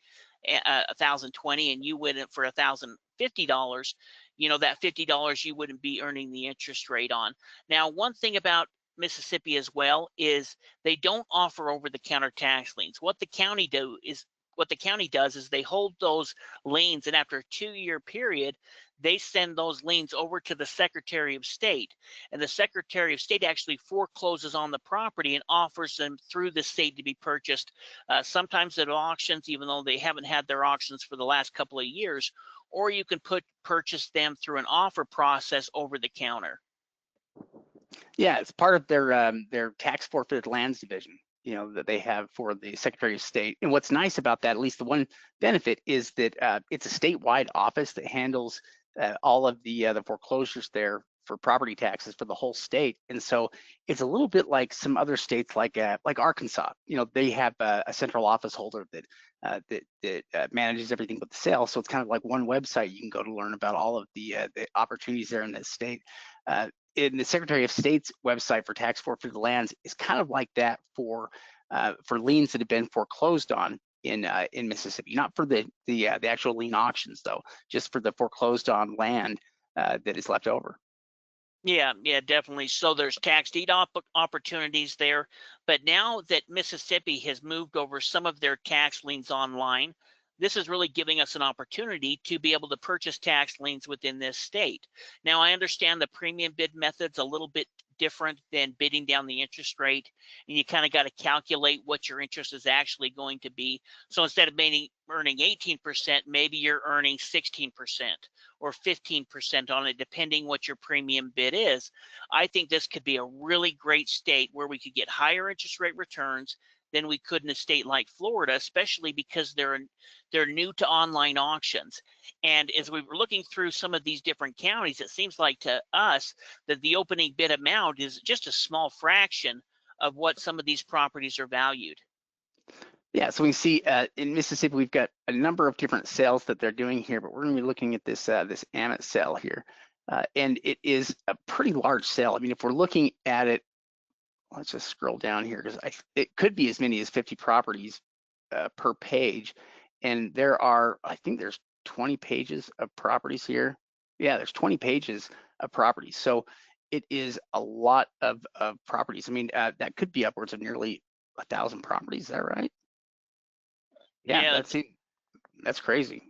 1,020, and you win it for $1,050, that $50 you wouldn't be earning the interest rate on. Now, one thing about Mississippi as well is they don't offer over-the-counter tax liens. What the county does is they hold those liens, and after a 2-year period, they send those liens over to the Secretary of State, and the Secretary of State actually forecloses on the property and offers them through the state to be purchased, sometimes at auctions, even though they haven't had their auctions for the last couple of years, or you can purchase them through an offer process over the counter. Yeah, it's part of their tax forfeited lands division, that they have for the Secretary of State. And what's nice about that, at least the one benefit, is that it's a statewide office that handles all of the foreclosures there for property taxes for the whole state. And so it's a little bit like some other states, like Arkansas. They have a central office holder that manages everything but the sale. So it's kind of like one website you can go to learn about all of the opportunities there in the state. In the Secretary of State's website for tax forfeited lands is kind of like that for liens that have been foreclosed on in Mississippi, not for the actual lien auctions though, just for the foreclosed on land that is left over. Yeah, definitely. So there's tax deed opportunities there, but now that Mississippi has moved over some of their tax liens online, this is really giving us an opportunity to be able to purchase tax liens within this state. Now, I understand the premium bid method's a little bit different than bidding down the interest rate, and you kind of got to calculate what your interest is actually going to be. So instead of earning 18%, maybe you're earning 16% or 15% on it, depending what your premium bid is. I think this could be a really great state where we could get higher interest rate returns than we could in a state like Florida, especially because they're new to online auctions. And as we were looking through some of these different counties, it seems like to us that the opening bid amount is just a small fraction of what some of these properties are valued. Yeah, so we can see in Mississippi, we've got a number of different sales that they're doing here, but we're going to be looking at this this Amet sale here. And it is a pretty large sale. I mean, if we're looking at it, let's just scroll down here because it could be as many as 50 properties per page. And there are, I think there's 20 pages of properties here. Yeah, there's 20 pages of properties. So it is a lot of properties. I mean, that could be upwards of nearly 1,000 properties. Is that right? Yeah, Yeah, that's crazy.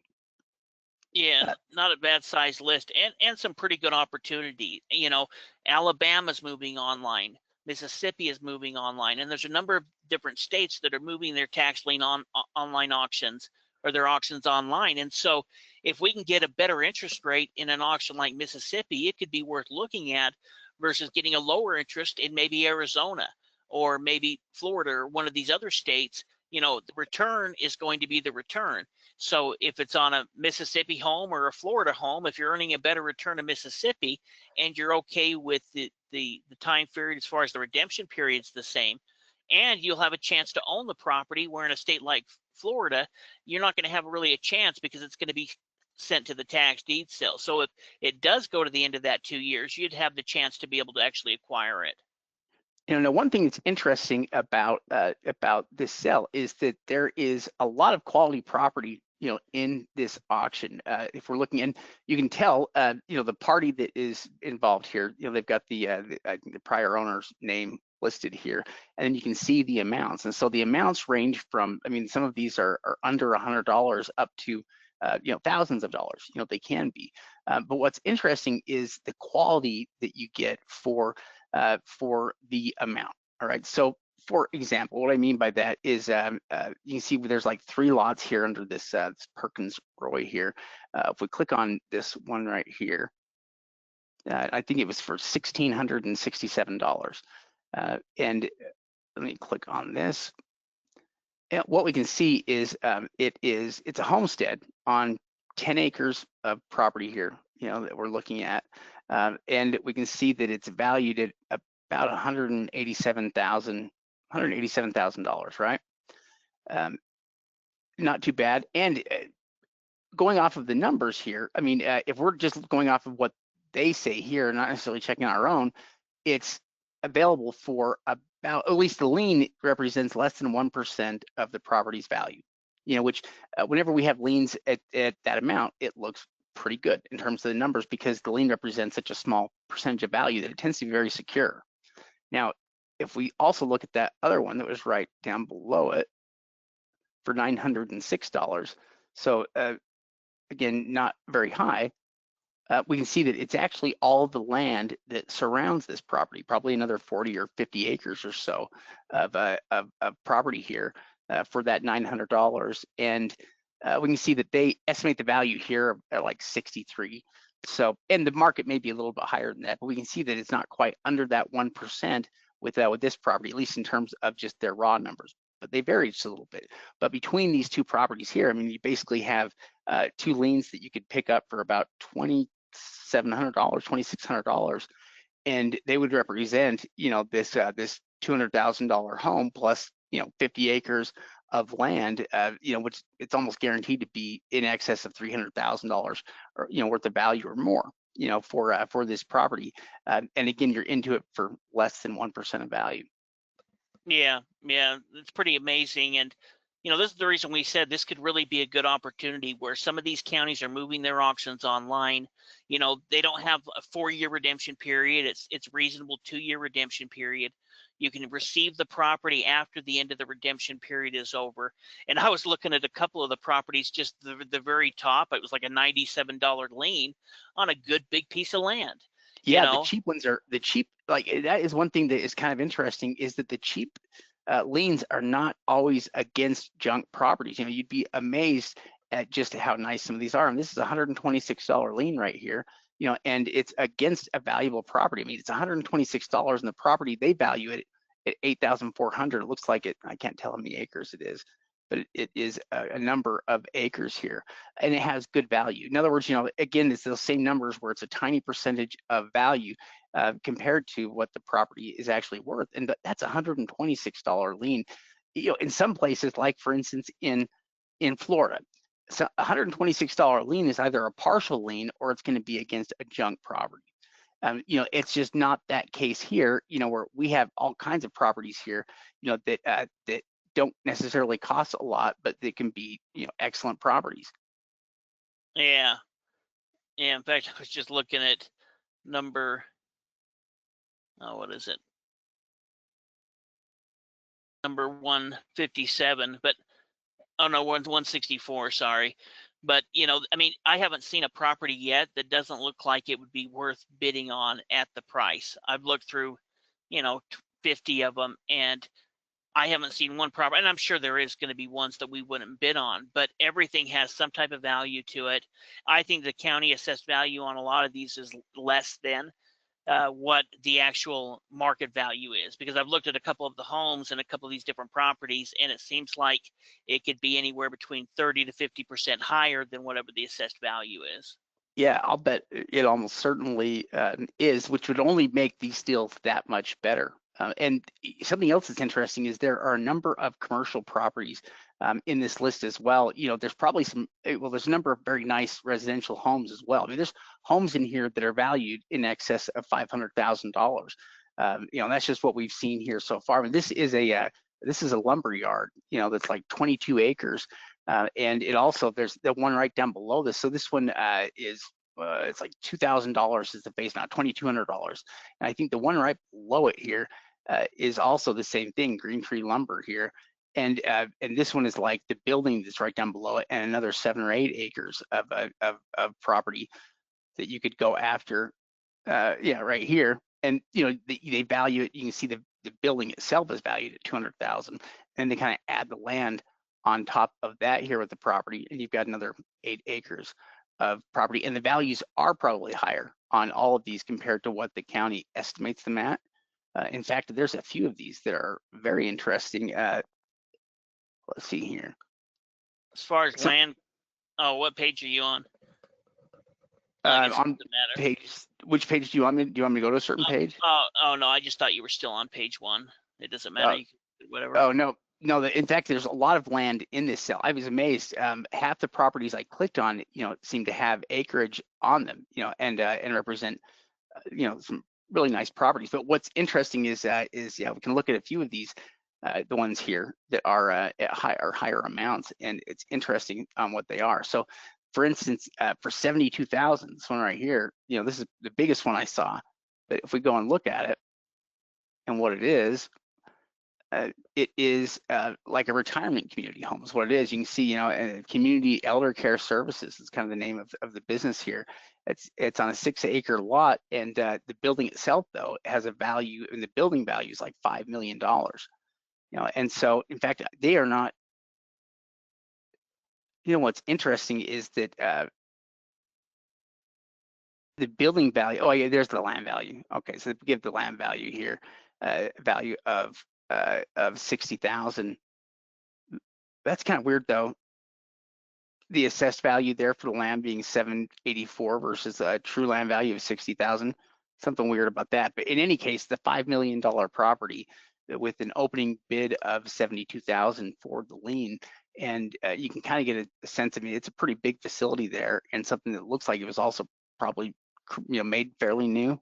yeah, not a bad sized list, and some pretty good opportunity. You know, Alabama's moving online, Mississippi is moving online, and there's a number of different states that are moving their tax lien online auctions or their auctions online. And so if we can get a better interest rate in an auction like Mississippi, it could be worth looking at versus getting a lower interest in maybe Arizona or maybe Florida or one of these other states. You know, the return is going to be the return. So if it's on a Mississippi home or a Florida home, if you're earning a better return in Mississippi and you're okay with the time period as far as the redemption period's the same, and you'll have a chance to own the property, where in a state like Florida, you're not going to have really a chance because it's going to be sent to the tax deed sale. So if it does go to the end of that 2 years, you'd have the chance to be able to actually acquire it. You know, one thing that's interesting about this sale is that there is a lot of quality property, you know, in this auction. If we're looking, and you can tell, you know, the party that is involved here, you know, they've got the prior owner's name listed here, and then you can see the amounts. And so the amounts range from, I mean, some of these are under $100 up to you know, thousands of dollars. You know, they can be. But what's interesting is the quality that you get for the amount. All right. So, for example, what I mean by that is you can see there's like 3 lots here under this, this Perkins Roy here. If we click on this one right here, I think it was for $1,667. And let me click on this. And what we can see is it's a homestead on 10 acres of property here, you know, that we're looking at. And we can see that it's valued at about $187,000, right? Not too bad. And going off of the numbers here, I mean, if we're just going off of what they say here, not necessarily checking our own, it's available for about, at least the lien represents less than 1% of the property's value. You know, which whenever we have liens at that amount, it looks pretty good in terms of the numbers because the lien represents such a small percentage of value that it tends to be very secure. Now, if we also look at that other one that was right down below it for $906, so again, not very high, we can see that it's actually all the land that surrounds this property, probably another 40 or 50 acres or so of property here for that $900. And we can see that they estimate the value here at like 63. So, and the market may be a little bit higher than that, but we can see that it's not quite under that 1% with this property, at least in terms of just their raw numbers. But they vary just a little bit. But between these 2 properties here, I mean, you basically have 2 liens that you could pick up for about $2,700, $2,600, and they would represent, you know, this $200,000 home plus, you know, 50 acres of land, you know, which it's almost guaranteed to be in excess of $300,000 or, you know, worth of value or more, you know, for this property. And again, you're into it for less than 1% of value. Yeah, it's pretty amazing. And, you know, this is the reason we said this could really be a good opportunity where some of these counties are moving their auctions online. You know, they don't have a 4-year redemption period. It's reasonable 2-year redemption period. You can receive the property after the end of the redemption period is over. And I was looking at a couple of the properties, just the very top. It was like a $97 lien on a good big piece of land. you Yeah, the know? cheap ones are the cheap. Like that is one thing that is kind of interesting is that the cheap liens are not always against junk properties. You know, you'd be amazed at just how nice some of these are. And this is a $126 lien right here. You know, and it's against a valuable property. I mean, it's $126 in the property. They value it at 8,400. It looks like it. I can't tell how many acres it is, but it is a number of acres here, and it has good value. In other words, you know, again, it's those same numbers where it's a tiny percentage of value compared to what the property is actually worth, and that's a $126 lien. You know, in some places, like for instance in Florida, so a $126 lien is either a partial lien or it's going to be against a junk property. You know, it's just not that case here. You know, where we have all kinds of properties here, you know, that don't necessarily cost a lot, but they can be, you know, excellent properties. Yeah. Yeah. In fact, I was just looking at number, oh, what is it? Number 157, but oh no, 164, sorry. But you know, I mean, I haven't seen a property yet that doesn't look like it would be worth bidding on at the price. I've looked through, you know, 50 of them, and I haven't seen one property, and I'm sure there is going to be ones that we wouldn't bid on, but everything has some type of value to it. I think the county assessed value on a lot of these is less than what the actual market value is, because I've looked at a couple of the homes and a couple of these different properties, and it seems like it could be anywhere between 30 to 50% higher than whatever the assessed value is. Yeah, I'll bet it almost certainly is, which would only make these deals that much better. And something else that's interesting is there are a number of commercial properties in this list as well. You know, there's probably some, well, there's a number of very nice residential homes as well. I mean, there's homes in here that are valued in excess of $500,000. You know, that's just what we've seen here so far. I mean, this is a lumber yard, you know, that's like 22 acres. And it also, there's the one right down below this. So this one is, it's like $2,000 is the base, not $2,200. And I think the one right below it here is also the same thing, Green Tree Lumber here. And this one is like the building that's right down below it, and another 7 or 8 acres of property that you could go after. Yeah, right here. And you know, they value it. You can see the building itself is valued at 200,000, and they kind of add the land on top of that here with the property, and you've got another 8 acres of property, and the values are probably higher on all of these compared to what the county estimates them at. In fact, there's a few of these that are very interesting. Let's see here. As far as So land, oh, what page are you on? Well, I guess it on doesn't matter. page, which page do you want me? Do you want me to go to a certain page? Oh no, I just thought you were still on page 1. It doesn't matter. Uh, You can, whatever. Oh, no, no. In fact, there's a lot of land in this cell. I was amazed. Half the properties I clicked on, you know, seem to have acreage on them, you know, and represent, you know, some really nice properties. But what's interesting is yeah, we can look at a few of these, the ones here that are at higher amounts, and it's interesting on what they are. So, for instance, for 72,000, this one right here, you know, this is the biggest one I saw. But if we go and look at it and what it is like a retirement community home is what it is. You can see, you know, community elder care services is kind of the name of the business here. It's on a 6-acre lot, and the building itself though has a value, and the building value is like $5 million. You know, and so in fact they are not. You know, what's interesting is that the building value. Oh yeah, there's the land value. Okay, so give the land value here, value of 60,000. That's kind of weird though. The assessed value there for the land being 784 versus a true land value of 60,000. Something weird about that. But in any case, the $5 million property with an opening bid of 72,000 for the lien, and you can kind of get a sense. I mean, it's a pretty big facility there, and something that looks like it was also probably, you know, made fairly new.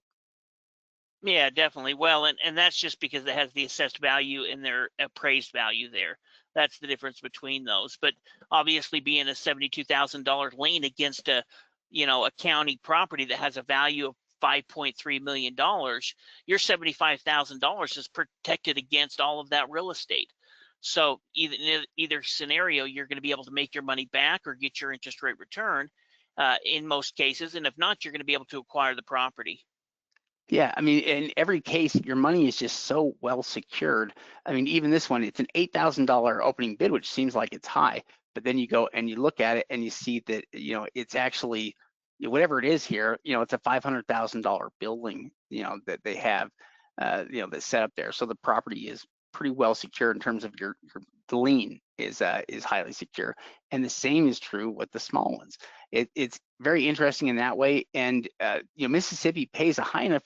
Yeah, definitely. Well, and that's just because it has the assessed value and their appraised value there. That's the difference between those. But obviously, being a $72,000 lien against a, you know, a county property that has a value of $5.3 million, your $75,000 is protected against all of that real estate. So either scenario, you're going to be able to make your money back or get your interest rate return in most cases. And if not, you're going to be able to acquire the property. Yeah, I mean, in every case, your money is just so well secured. I mean, even this one, it's an $8,000 opening bid, which seems like it's high, but then you go and you look at it and you see that, it's actually, whatever it is here, it's a $500,000 building, that they have, that's set up there. So the property is pretty well secure in terms of the lien is highly secure. And the same is true with the small ones. It's very interesting in that way. And, Mississippi pays a high enough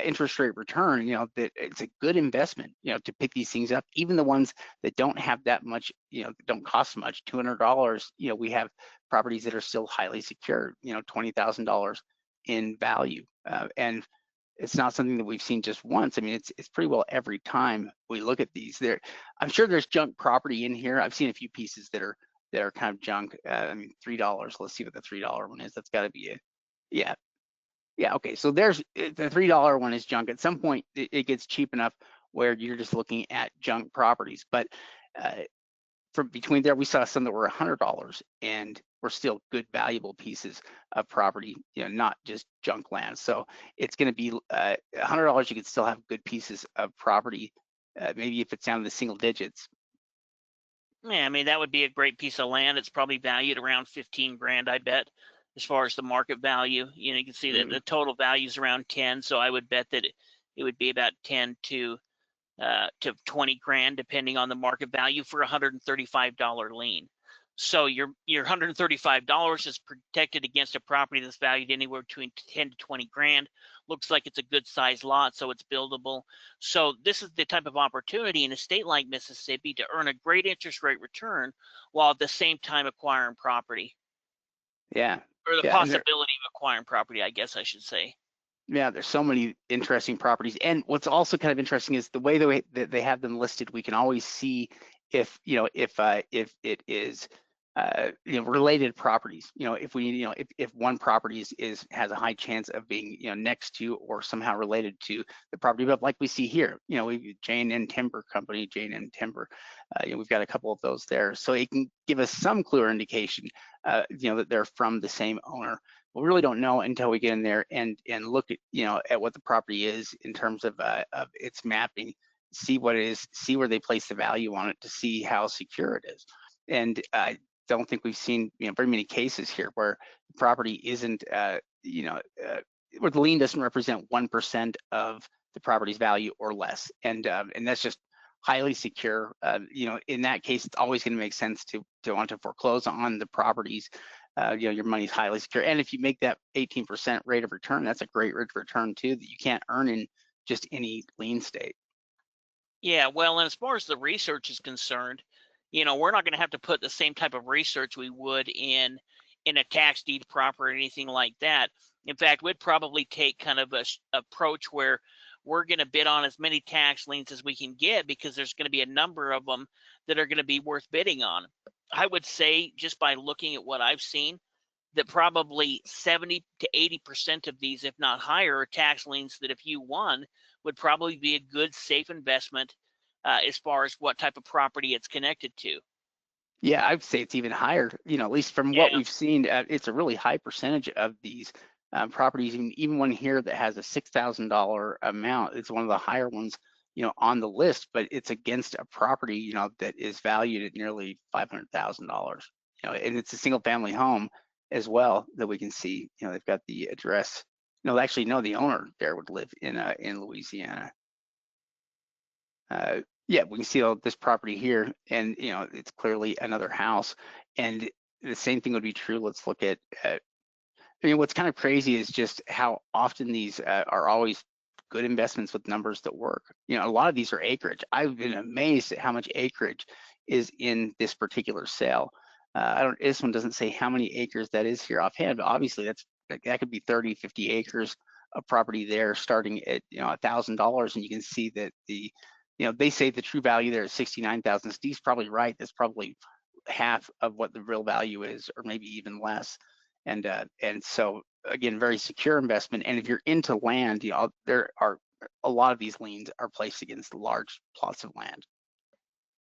interest rate return, that it's a good investment, to pick these things up. Even the ones that don't have that much, that don't cost much, $200, we have properties that are still highly secure, $20,000 in value. And it's not something that we've seen just once. I mean, it's pretty well every time we look at these. I'm sure there's junk property in here. I've seen a few pieces that are kind of junk. I mean, $3. Let's see what the $3 one is. That's got to be it. Yeah, yeah, okay. So there's the $3 one is junk. At some point, it gets cheap enough where you're just looking at junk properties. But uh, from between there, we saw some that were $100 and were still good, valuable pieces of property. Not just junk land. So it's going to be $100. You could still have good pieces of property. Maybe if it's down to the single digits. Yeah, I mean, that would be a great piece of land. It's probably valued around 15 grand, I bet, as far as the market value. You can see that Mm, the total value is around 10. So I would bet that it would be about 10 to 20 grand, depending on the market value for a $135 lien. So your $135 is protected against a property that's valued anywhere between 10 to 20 grand. Looks like it's a good sized lot, so it's buildable. So this is the type of opportunity in a state like Mississippi to earn a great interest rate return while at the same time acquiring property, yeah, or the yeah, and possibility of acquiring property, I guess I should say. yeah, there's so many interesting properties. And what's also kind of interesting is the way that they have them listed, we can always see if it is related properties. If we if one property is has a high chance of being next to or somehow related to the property, but like we see here, we J&N Timber Company, J&N Timber, we've got a couple of those there, so it can give us some clear indication, that they're from the same owner. We really don't know until we get in there and look at at what the property is in terms of its mapping, see what it is, see where they place the value on it to see how secure it is. And I don't think we've seen very many cases here where the property isn't where the lien doesn't represent 1% of the property's value or less, and that's just highly secure. In that case, it's always going to make sense to want to foreclose on the properties. Your money's highly secure. And if you make that 18% rate of return, that's a great rate of return too, that you can't earn in just any lien state. Yeah, well, and as far as the research is concerned, we're not going to have to put the same type of research we would in a tax deed proper or anything like that. In fact, we'd probably take kind of a approach where we're going to bid on as many tax liens as we can get, because there's going to be a number of them that are going to be worth bidding on. I would say, just by looking at what I've seen, that probably 70 to 80% of these, if not higher, are tax liens that if you won would probably be a good, safe investment as far as what type of property it's connected to. Yeah, I'd say it's even higher. At least from what Yeah. we've seen, it's a really high percentage of these properties. Even one here that has a $6,000 amount, it's one of the higher ones, on the list. But it's against a property, that is valued at nearly $500,000. And it's a single-family home as well that we can see. They've got the address. Actually, no, the owner there would live in Louisiana. Yeah, we can see all this property here, and it's clearly another house. And the same thing would be true. Let's look at. I mean, what's kind of crazy is just how often these are always good investments with numbers that work. A lot of these are acreage. I've been amazed at how much acreage is in this particular sale. I don't. This one doesn't say how many acres that is here offhand, but obviously that could be 30, 50 acres of property there, starting at $1,000, and you can see that they say the true value there is 69,000. Steve's probably right. That's probably half of what the real value is, or maybe even less. And so again, very secure investment. And if you're into land, there are a lot of these liens are placed against large plots of land.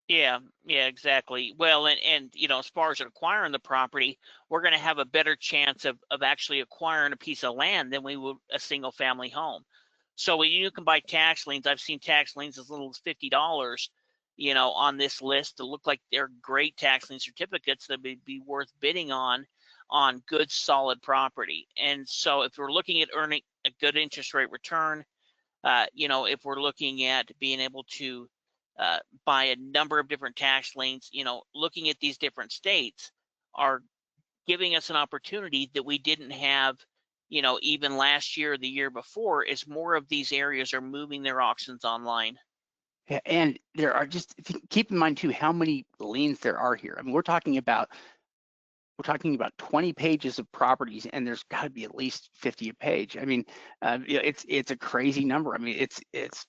Yeah, yeah, exactly. Well, and as far as acquiring the property, we're going to have a better chance of actually acquiring a piece of land than we would a single family home. So when you can buy tax liens, I've seen tax liens as little as $50, on this list that look like they're great tax lien certificates that would be worth bidding on good solid property. And so if we're looking at earning a good interest rate return, if we're looking at being able to buy a number of different tax liens, looking at these different states are giving us an opportunity that we didn't have, even last year or the year before, as more of these areas are moving their auctions online. Yeah, and there are just, keep in mind too how many liens there are here. I mean, we're talking about 20 pages of properties, and there's got to be at least 50 a page. I mean, it's a crazy number. I mean, it's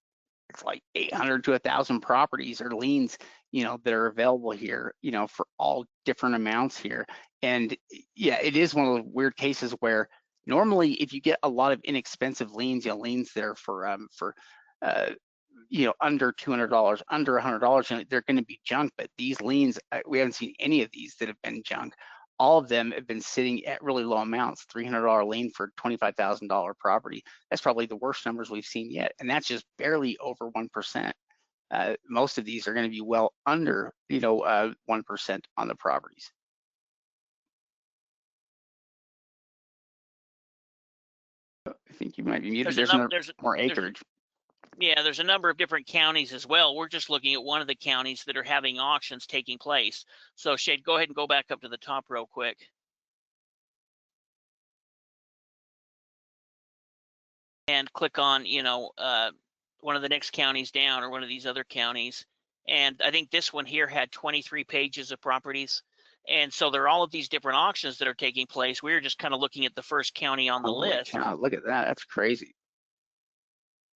like 800 to 1,000 properties or liens, that are available here, for all different amounts here. And yeah, it is one of the weird cases where normally if you get a lot of inexpensive liens, liens that are for uh, under $200, under $100, they're going to be junk. But these liens, we haven't seen any of these that have been junk. All of them have been sitting at really low amounts. $300 lien for $25,000 property. That's probably the worst numbers we've seen yet, and that's just barely over 1%. Most of these are going to be well under 1% on the properties. I think you might be muted. There's more acreage. Yeah, there's a number of different counties as well. We're just looking at one of the counties that are having auctions taking place. So Shade, go ahead and go back up to the top real quick. And click on, one of the next counties down or one of these other counties. And I think this one here had 23 pages of properties. And so there are all of these different auctions that are taking place. We were just kind of looking at the first county on the list. Cow, look at that. That's crazy.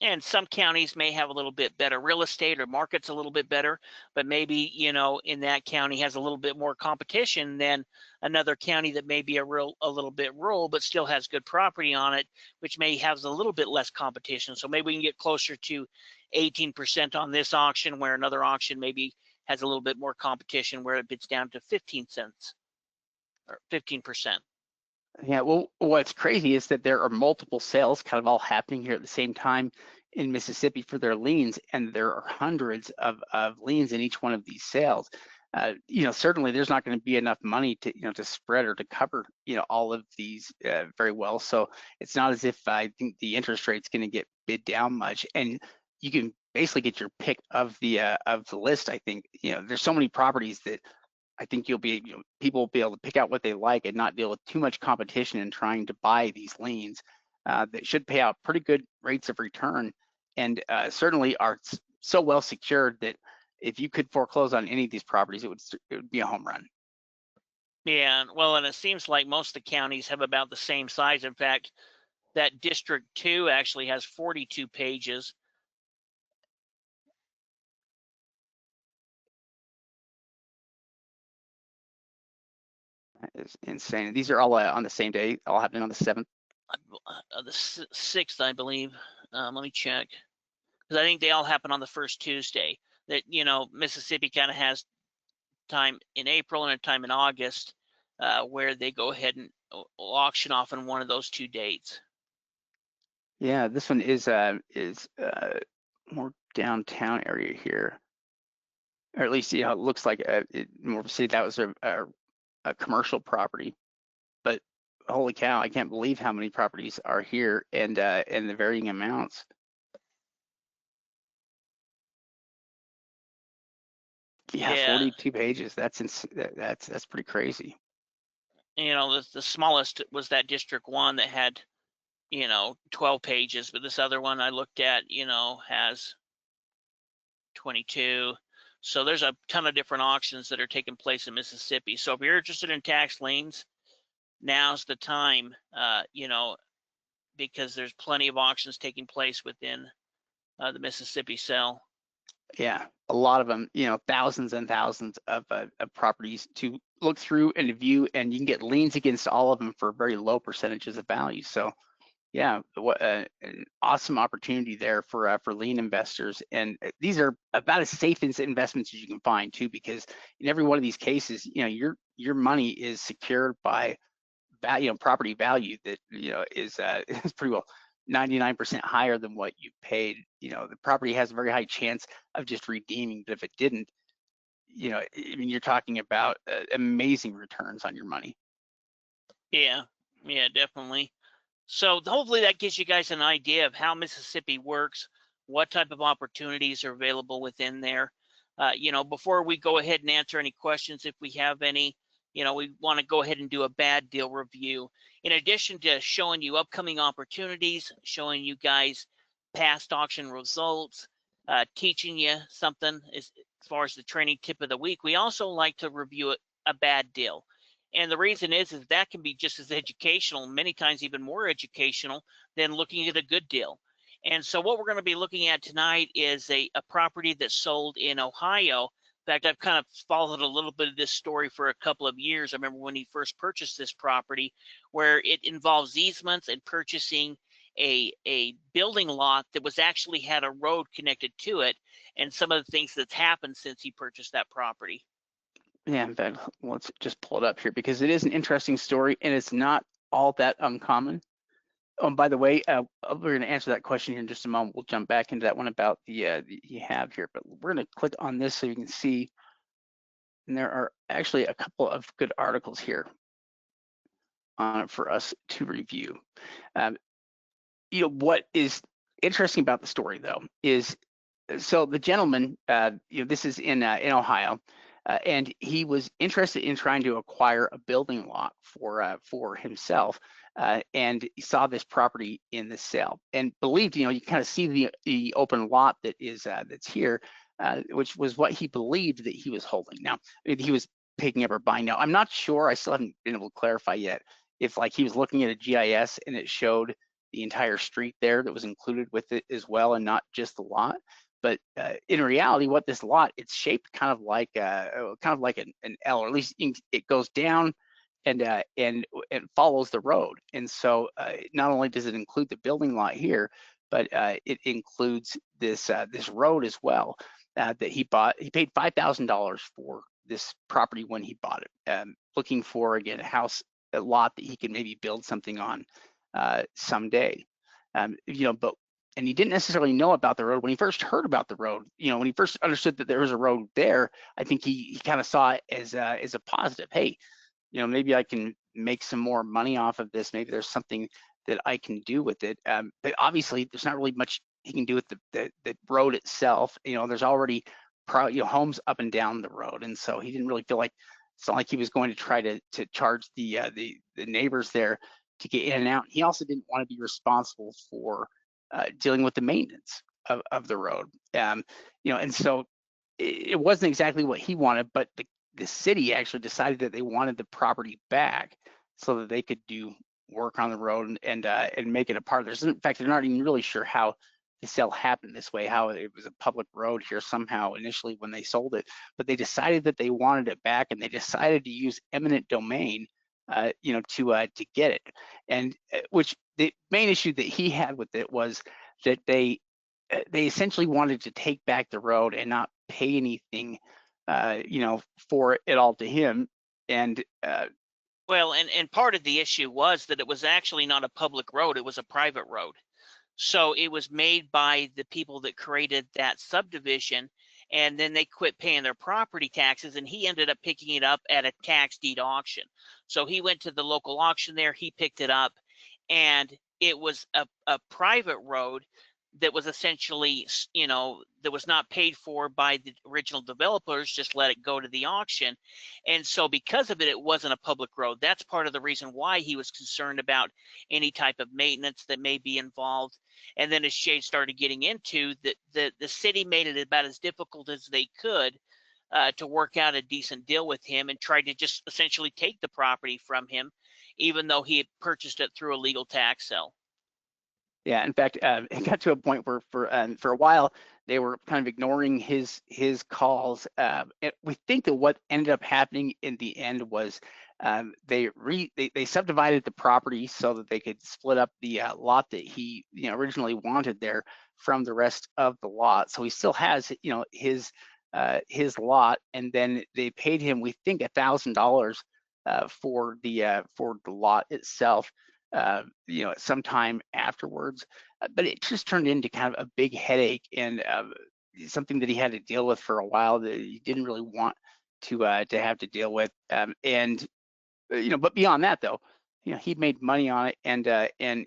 And some counties may have a little bit better real estate or markets a little bit better, but maybe, in that county has a little bit more competition than another county that may be a little bit rural, but still has good property on it, which may have a little bit less competition. So maybe we can get closer to 18% on this auction, where another auction maybe has a little bit more competition, where it bids down to 15 cents or 15%. Yeah, well, what's crazy is that there are multiple sales kind of all happening here at the same time in Mississippi for their liens, and there are hundreds of liens in each one of these sales. Certainly there's not going to be enough money to, to spread or to cover, all of these very well. So it's not as if I think the interest rate's going to get bid down much, and you can basically get your pick of the list. I think, there's so many properties that I think people will be able to pick out what they like and not deal with too much competition in trying to buy these liens that should pay out pretty good rates of return, and certainly are so well secured that if you could foreclose on any of these properties, it would be a home run. Yeah, well, and it seems like most of the counties have about the same size. In fact, that District 2 actually has 42 pages. That is insane. These are all on the same day, all happening on the 7th. The 6th, I believe. Let me check, because I think they all happen on the first Tuesday. That Mississippi kind of has time in April and a time in August, where they go ahead and auction off on one of those 2 dates. Yeah, this one is more downtown area here, or at least it looks like more. See, that was a commercial property, but holy cow, I can't believe how many properties are here and the varying amounts. Yeah, 42 pages. That's pretty crazy. The smallest was that District 1 that had 12 pages, but this other one I looked at has 22. So there's a ton of different auctions that are taking place in Mississippi. So if you're interested in tax liens, now's the time, because there's plenty of auctions taking place within the Mississippi sale. Yeah, a lot of them, thousands and thousands of properties to look through and to view, and you can get liens against all of them for very low percentages of value. So yeah, what an awesome opportunity there for lien investors. And these are about as safe as investments as you can find too, because in every one of these cases, your money is secured by value, property value that is is pretty well 99% higher than what you paid, the property has a very high chance of just redeeming. But if it didn't, I mean, you're talking about amazing returns on your money. Yeah, yeah, definitely. So hopefully that gives you guys an idea of how Mississippi works, what type of opportunities are available within there. Before we go ahead and answer any questions, if we have any, we want to go ahead and do a bad deal review. In addition to showing you upcoming opportunities, showing you guys past auction results, teaching you something as far as the training tip of the week, we also like to review a bad deal. And the reason is that can be just as educational, many times even more educational than looking at a good deal. And so what we're going to be looking at tonight is a property that sold in Ohio. In fact, I've kind of followed a little bit of this story for a couple of years. I remember when he first purchased this property, where it involves easements and purchasing a building lot that was actually had a road connected to it, and some of the things that's happened since he purchased that property. Yeah, in fact, let's just pull it up here because it is an interesting story and it's not all that uncommon. Oh, and by the way, we're going to answer that question here in just a moment. We'll jump back into that one about the you have here, but we're going to click on this so you can see. And there are actually a couple of good articles here on it for us to review. Um, what is interesting about the story though is, so the gentleman, this is in Ohio, and he was interested in trying to acquire a building lot for himself, and he saw this property in the sale and believed, you kind of see the open lot that is that's here, which was what he believed that he was holding. Now he was picking up or buying. Now I'm not sure. I still haven't been able to clarify yet if like he was looking at a GIS and it showed the entire street there that was included with it as well, and not just the lot. But in reality, what this lot, it's shaped kind of like an L, or at least it goes down and it follows the road. And so not only does it include the building lot here, but it includes this road as well that he bought. He paid $5,000 for this property when he bought it, looking for, again, a lot that he could maybe build something on someday. But and he didn't necessarily know about the road when he first heard about the road. When he first understood that there was a road there, I think he kind of saw it as a positive. Hey, maybe I can make some more money off of this. Maybe there's something that I can do with it. But obviously, there's not really much he can do with the road itself. There's already homes up and down the road, and so he didn't really feel like, it's not like he was going to try to charge the neighbors there to get in and out. He also didn't want to be responsible for dealing with the maintenance of the road. And so it wasn't exactly what he wanted, but the city actually decided that they wanted the property back so that they could do work on the road and make it a part of this. In fact, they're not even really sure how the sale happened this way, how it was a public road here somehow initially when they sold it, but they decided that they wanted it back, and they decided to use eminent domain to get it. And which the main issue that he had with it was that they essentially wanted to take back the road and not pay anything, for it all to him. And Well, and part of the issue was that it was actually not a public road, it was a private road. So it was made by the people that created that subdivision, and then they quit paying their property taxes, and he ended up picking it up at a tax deed auction. So he went to the local auction there, he picked it up, and it was a private road that was essentially, that was not paid for by the original developers, just let it go to the auction. And so because of it, it wasn't a public road. That's part of the reason why he was concerned about any type of maintenance that may be involved. And then as Shade started getting into, the city made it about as difficult as they could to work out a decent deal with him, and tried to just essentially take the property from him, even though he had purchased it through a legal tax sale. Yeah, in fact, it got to a point where for a while they were kind of ignoring his calls. We think that what ended up happening in the end was they subdivided the property so that they could split up the lot that he originally wanted there from the rest of the lot. So he still has his lot, and then they paid him, we think, $1,000 for the lot itself. sometime afterwards. But it just turned into kind of a big headache and something that he had to deal with for a while that he didn't really want to have to deal with. But beyond that, though, he made money on it, and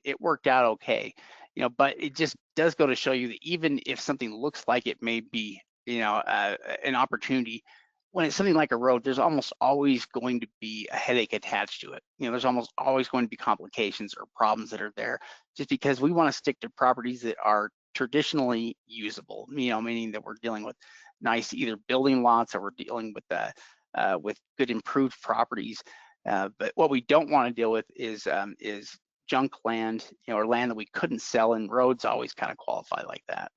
it worked out okay. But it just does go to show you that even if something looks like it may be, an opportunity, when it's something like a road, there's almost always going to be a headache attached to it. There's almost always going to be complications or problems that are there, just because we want to stick to properties that are traditionally usable. Meaning that we're dealing with nice either building lots, or we're dealing with good improved properties. But what we don't want to deal with is junk land, or land that we couldn't sell, and roads always kind of qualify like that.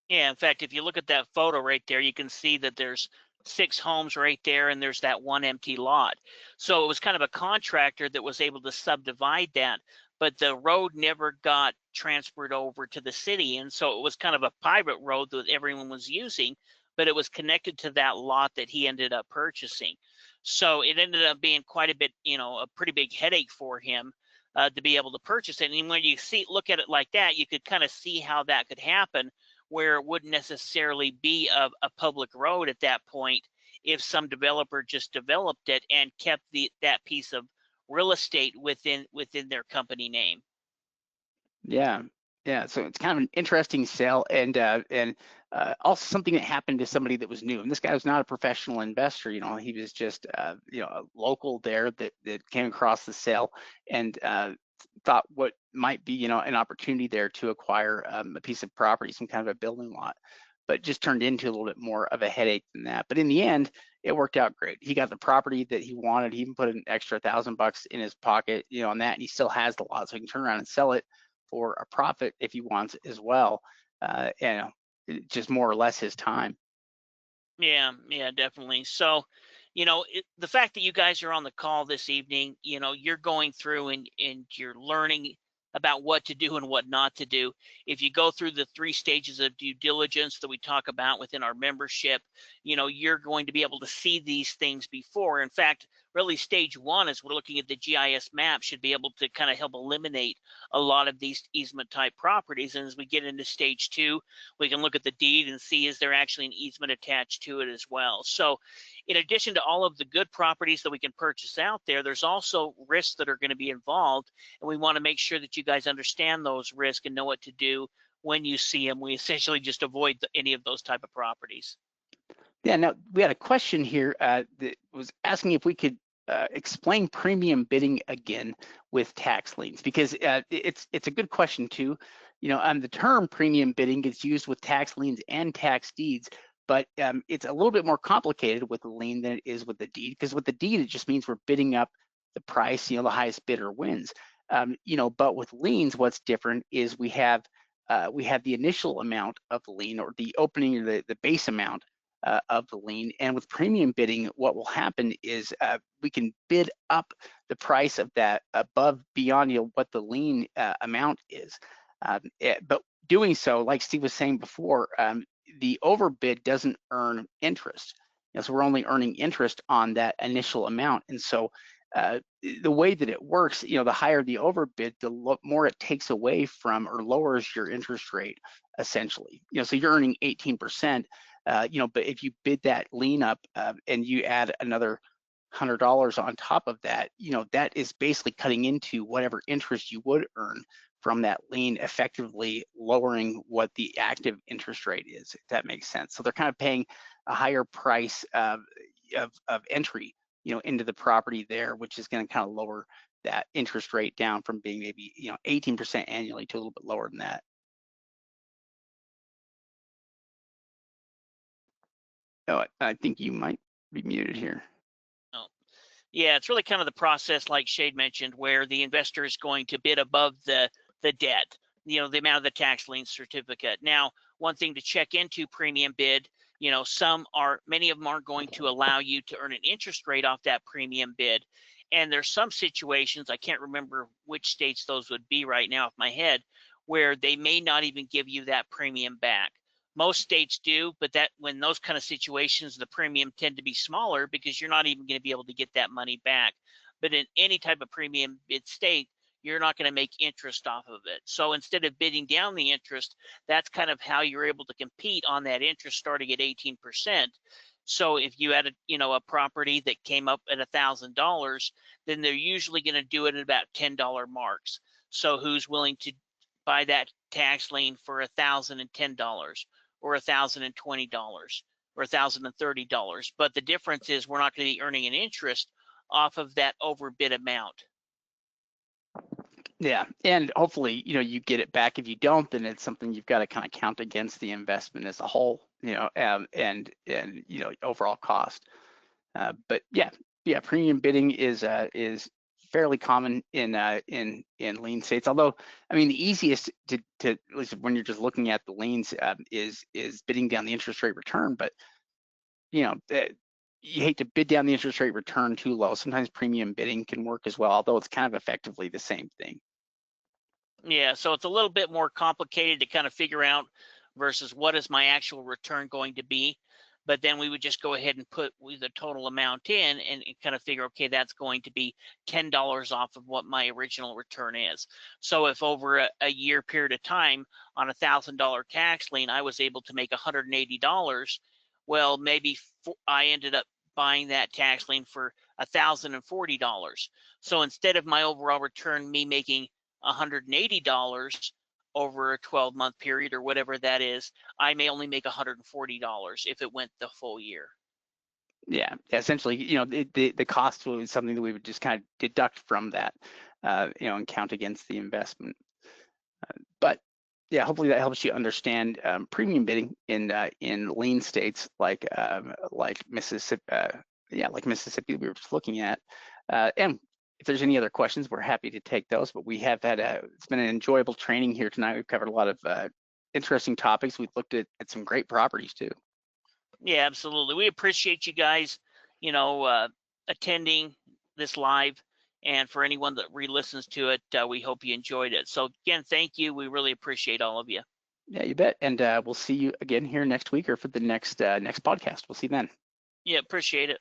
Yeah, in fact, if you look at that photo right there, you can see that there's 6 homes right there, and there's that one empty lot. So it was kind of a contractor that was able to subdivide that, but the road never got transferred over to the city. And so it was kind of a private road that everyone was using, but it was connected to that lot that he ended up purchasing. So it ended up being quite a bit, a pretty big headache for him to be able to purchase it. And when you look at it like that, you could kind of see how that could happen, where it wouldn't necessarily be a public road at that point if some developer just developed it and kept that piece of real estate within their company name. Yeah, yeah. So it's kind of an interesting sale, and also something that happened to somebody that was new. And this guy was not a professional investor. He was just a local there that came across the sale and thought what might be an opportunity there to acquire a piece of property, some kind of a building lot, but just turned into a little bit more of a headache than that. But in the end, it worked out great. He got the property that he wanted. He even put an extra $1,000 in his pocket, on that, and he still has the lot, so he can turn around and sell it for a profit if he wants as well. And just more or less his time. Yeah, yeah, definitely. So, the fact that you guys are on the call this evening, you're going through and you're learning about what to do and what not to do. If you go through the 3 stages of due diligence that we talk about within our membership, you're going to be able to see these things before. In fact, really stage 1, as we're looking at the GIS map, should be able to kind of help eliminate a lot of these easement type properties. And as we get into stage 2, we can look at the deed and see, is there actually an easement attached to it as well. So in addition to all of the good properties that we can purchase out there, there's also risks that are going to be involved, and we want to make sure that you guys understand those risks and know what to do when you see them. We essentially just avoid any of those type of properties. Yeah, now we had a question here that was asking if we could explain premium bidding again with tax liens, because it's a good question too. The term premium bidding gets used with tax liens and tax deeds, but it's a little bit more complicated with the lien than it is with the deed, because with the deed, it just means we're bidding up the price, the highest bidder wins. But with liens, what's different is we have the initial amount of the lien, or the opening, or the base amount of the lien. And with premium bidding, what will happen is we can bid up the price of that above, beyond what the lien amount is. But doing so, like Steve was saying before, the overbid doesn't earn interest. So we're only earning interest on that initial amount. And so the way that it works, the higher the overbid, the more it takes away from, or lowers your interest rate, essentially. So you're earning 18%. But if you bid that lien up and you add another $100 on top of that, that is basically cutting into whatever interest you would earn from that lien, effectively lowering what the active interest rate is, if that makes sense. So they're kind of paying a higher price of entry, into the property there, which is going to kind of lower that interest rate down from being maybe 18% annually to a little bit lower than that. Oh, I think you might be muted here. Oh, yeah, it's really kind of the process, like Shade mentioned, where the investor is going to bid above the debt, the amount of the tax lien certificate. Now, one thing to check into premium bid, many of them aren't going to allow you to earn an interest rate off that premium bid. And there's some situations, I can't remember which states those would be right now off my head, where they may not even give you that premium back. Most states do, but that when those kind of situations, the premium tend to be smaller because you're not even going to be able to get that money back. But in any type of premium bid state, you're not going to make interest off of it. So instead of bidding down the interest, that's kind of how you're able to compete on that interest starting at 18%. So if you had a property that came up at $1,000, then they're usually going to do it at about $10 marks. So who's willing to buy that tax lien for $1,010 or $1,020 or $1,030? But the difference is we're not going to be earning an interest off of that overbid amount. Yeah, and hopefully, you get it back. If you don't, then it's something you've got to kind of count against the investment as a whole, and overall cost. But yeah, premium bidding is fairly common in lien states. Although, I mean, the easiest to at least when you're just looking at the liens is bidding down the interest rate return. But you hate to bid down the interest rate return too low. Sometimes premium bidding can work as well, although it's kind of effectively the same thing. Yeah, so it's a little bit more complicated to kind of figure out versus what is my actual return going to be. But then we would just go ahead and put the total amount in and kind of figure, okay, that's going to be $10 off of what my original return is. So if over a year period of time on $1,000 tax lien, I was able to make $180, well, maybe I ended up buying that tax lien for $1,040. So instead of my overall return, me making $180 over a 12-month period or whatever that is, I may only make $140 if it went the full year. Yeah, essentially, the cost was something that we would just kind of deduct from that, and count against the investment. But yeah, hopefully that helps you understand premium bidding in lien states like Mississippi. Like Mississippi we were just looking at. And if there's any other questions, we're happy to take those. But we have had it's been an enjoyable training here tonight. We've covered a lot of interesting topics. We've looked at some great properties too. Yeah, absolutely. We appreciate you guys, attending this live. And for anyone that re-listens to it, we hope you enjoyed it. So again, thank you. We really appreciate all of you. Yeah, you bet. And we'll see you again here next week or for the next podcast. We'll see you then. Yeah, appreciate it.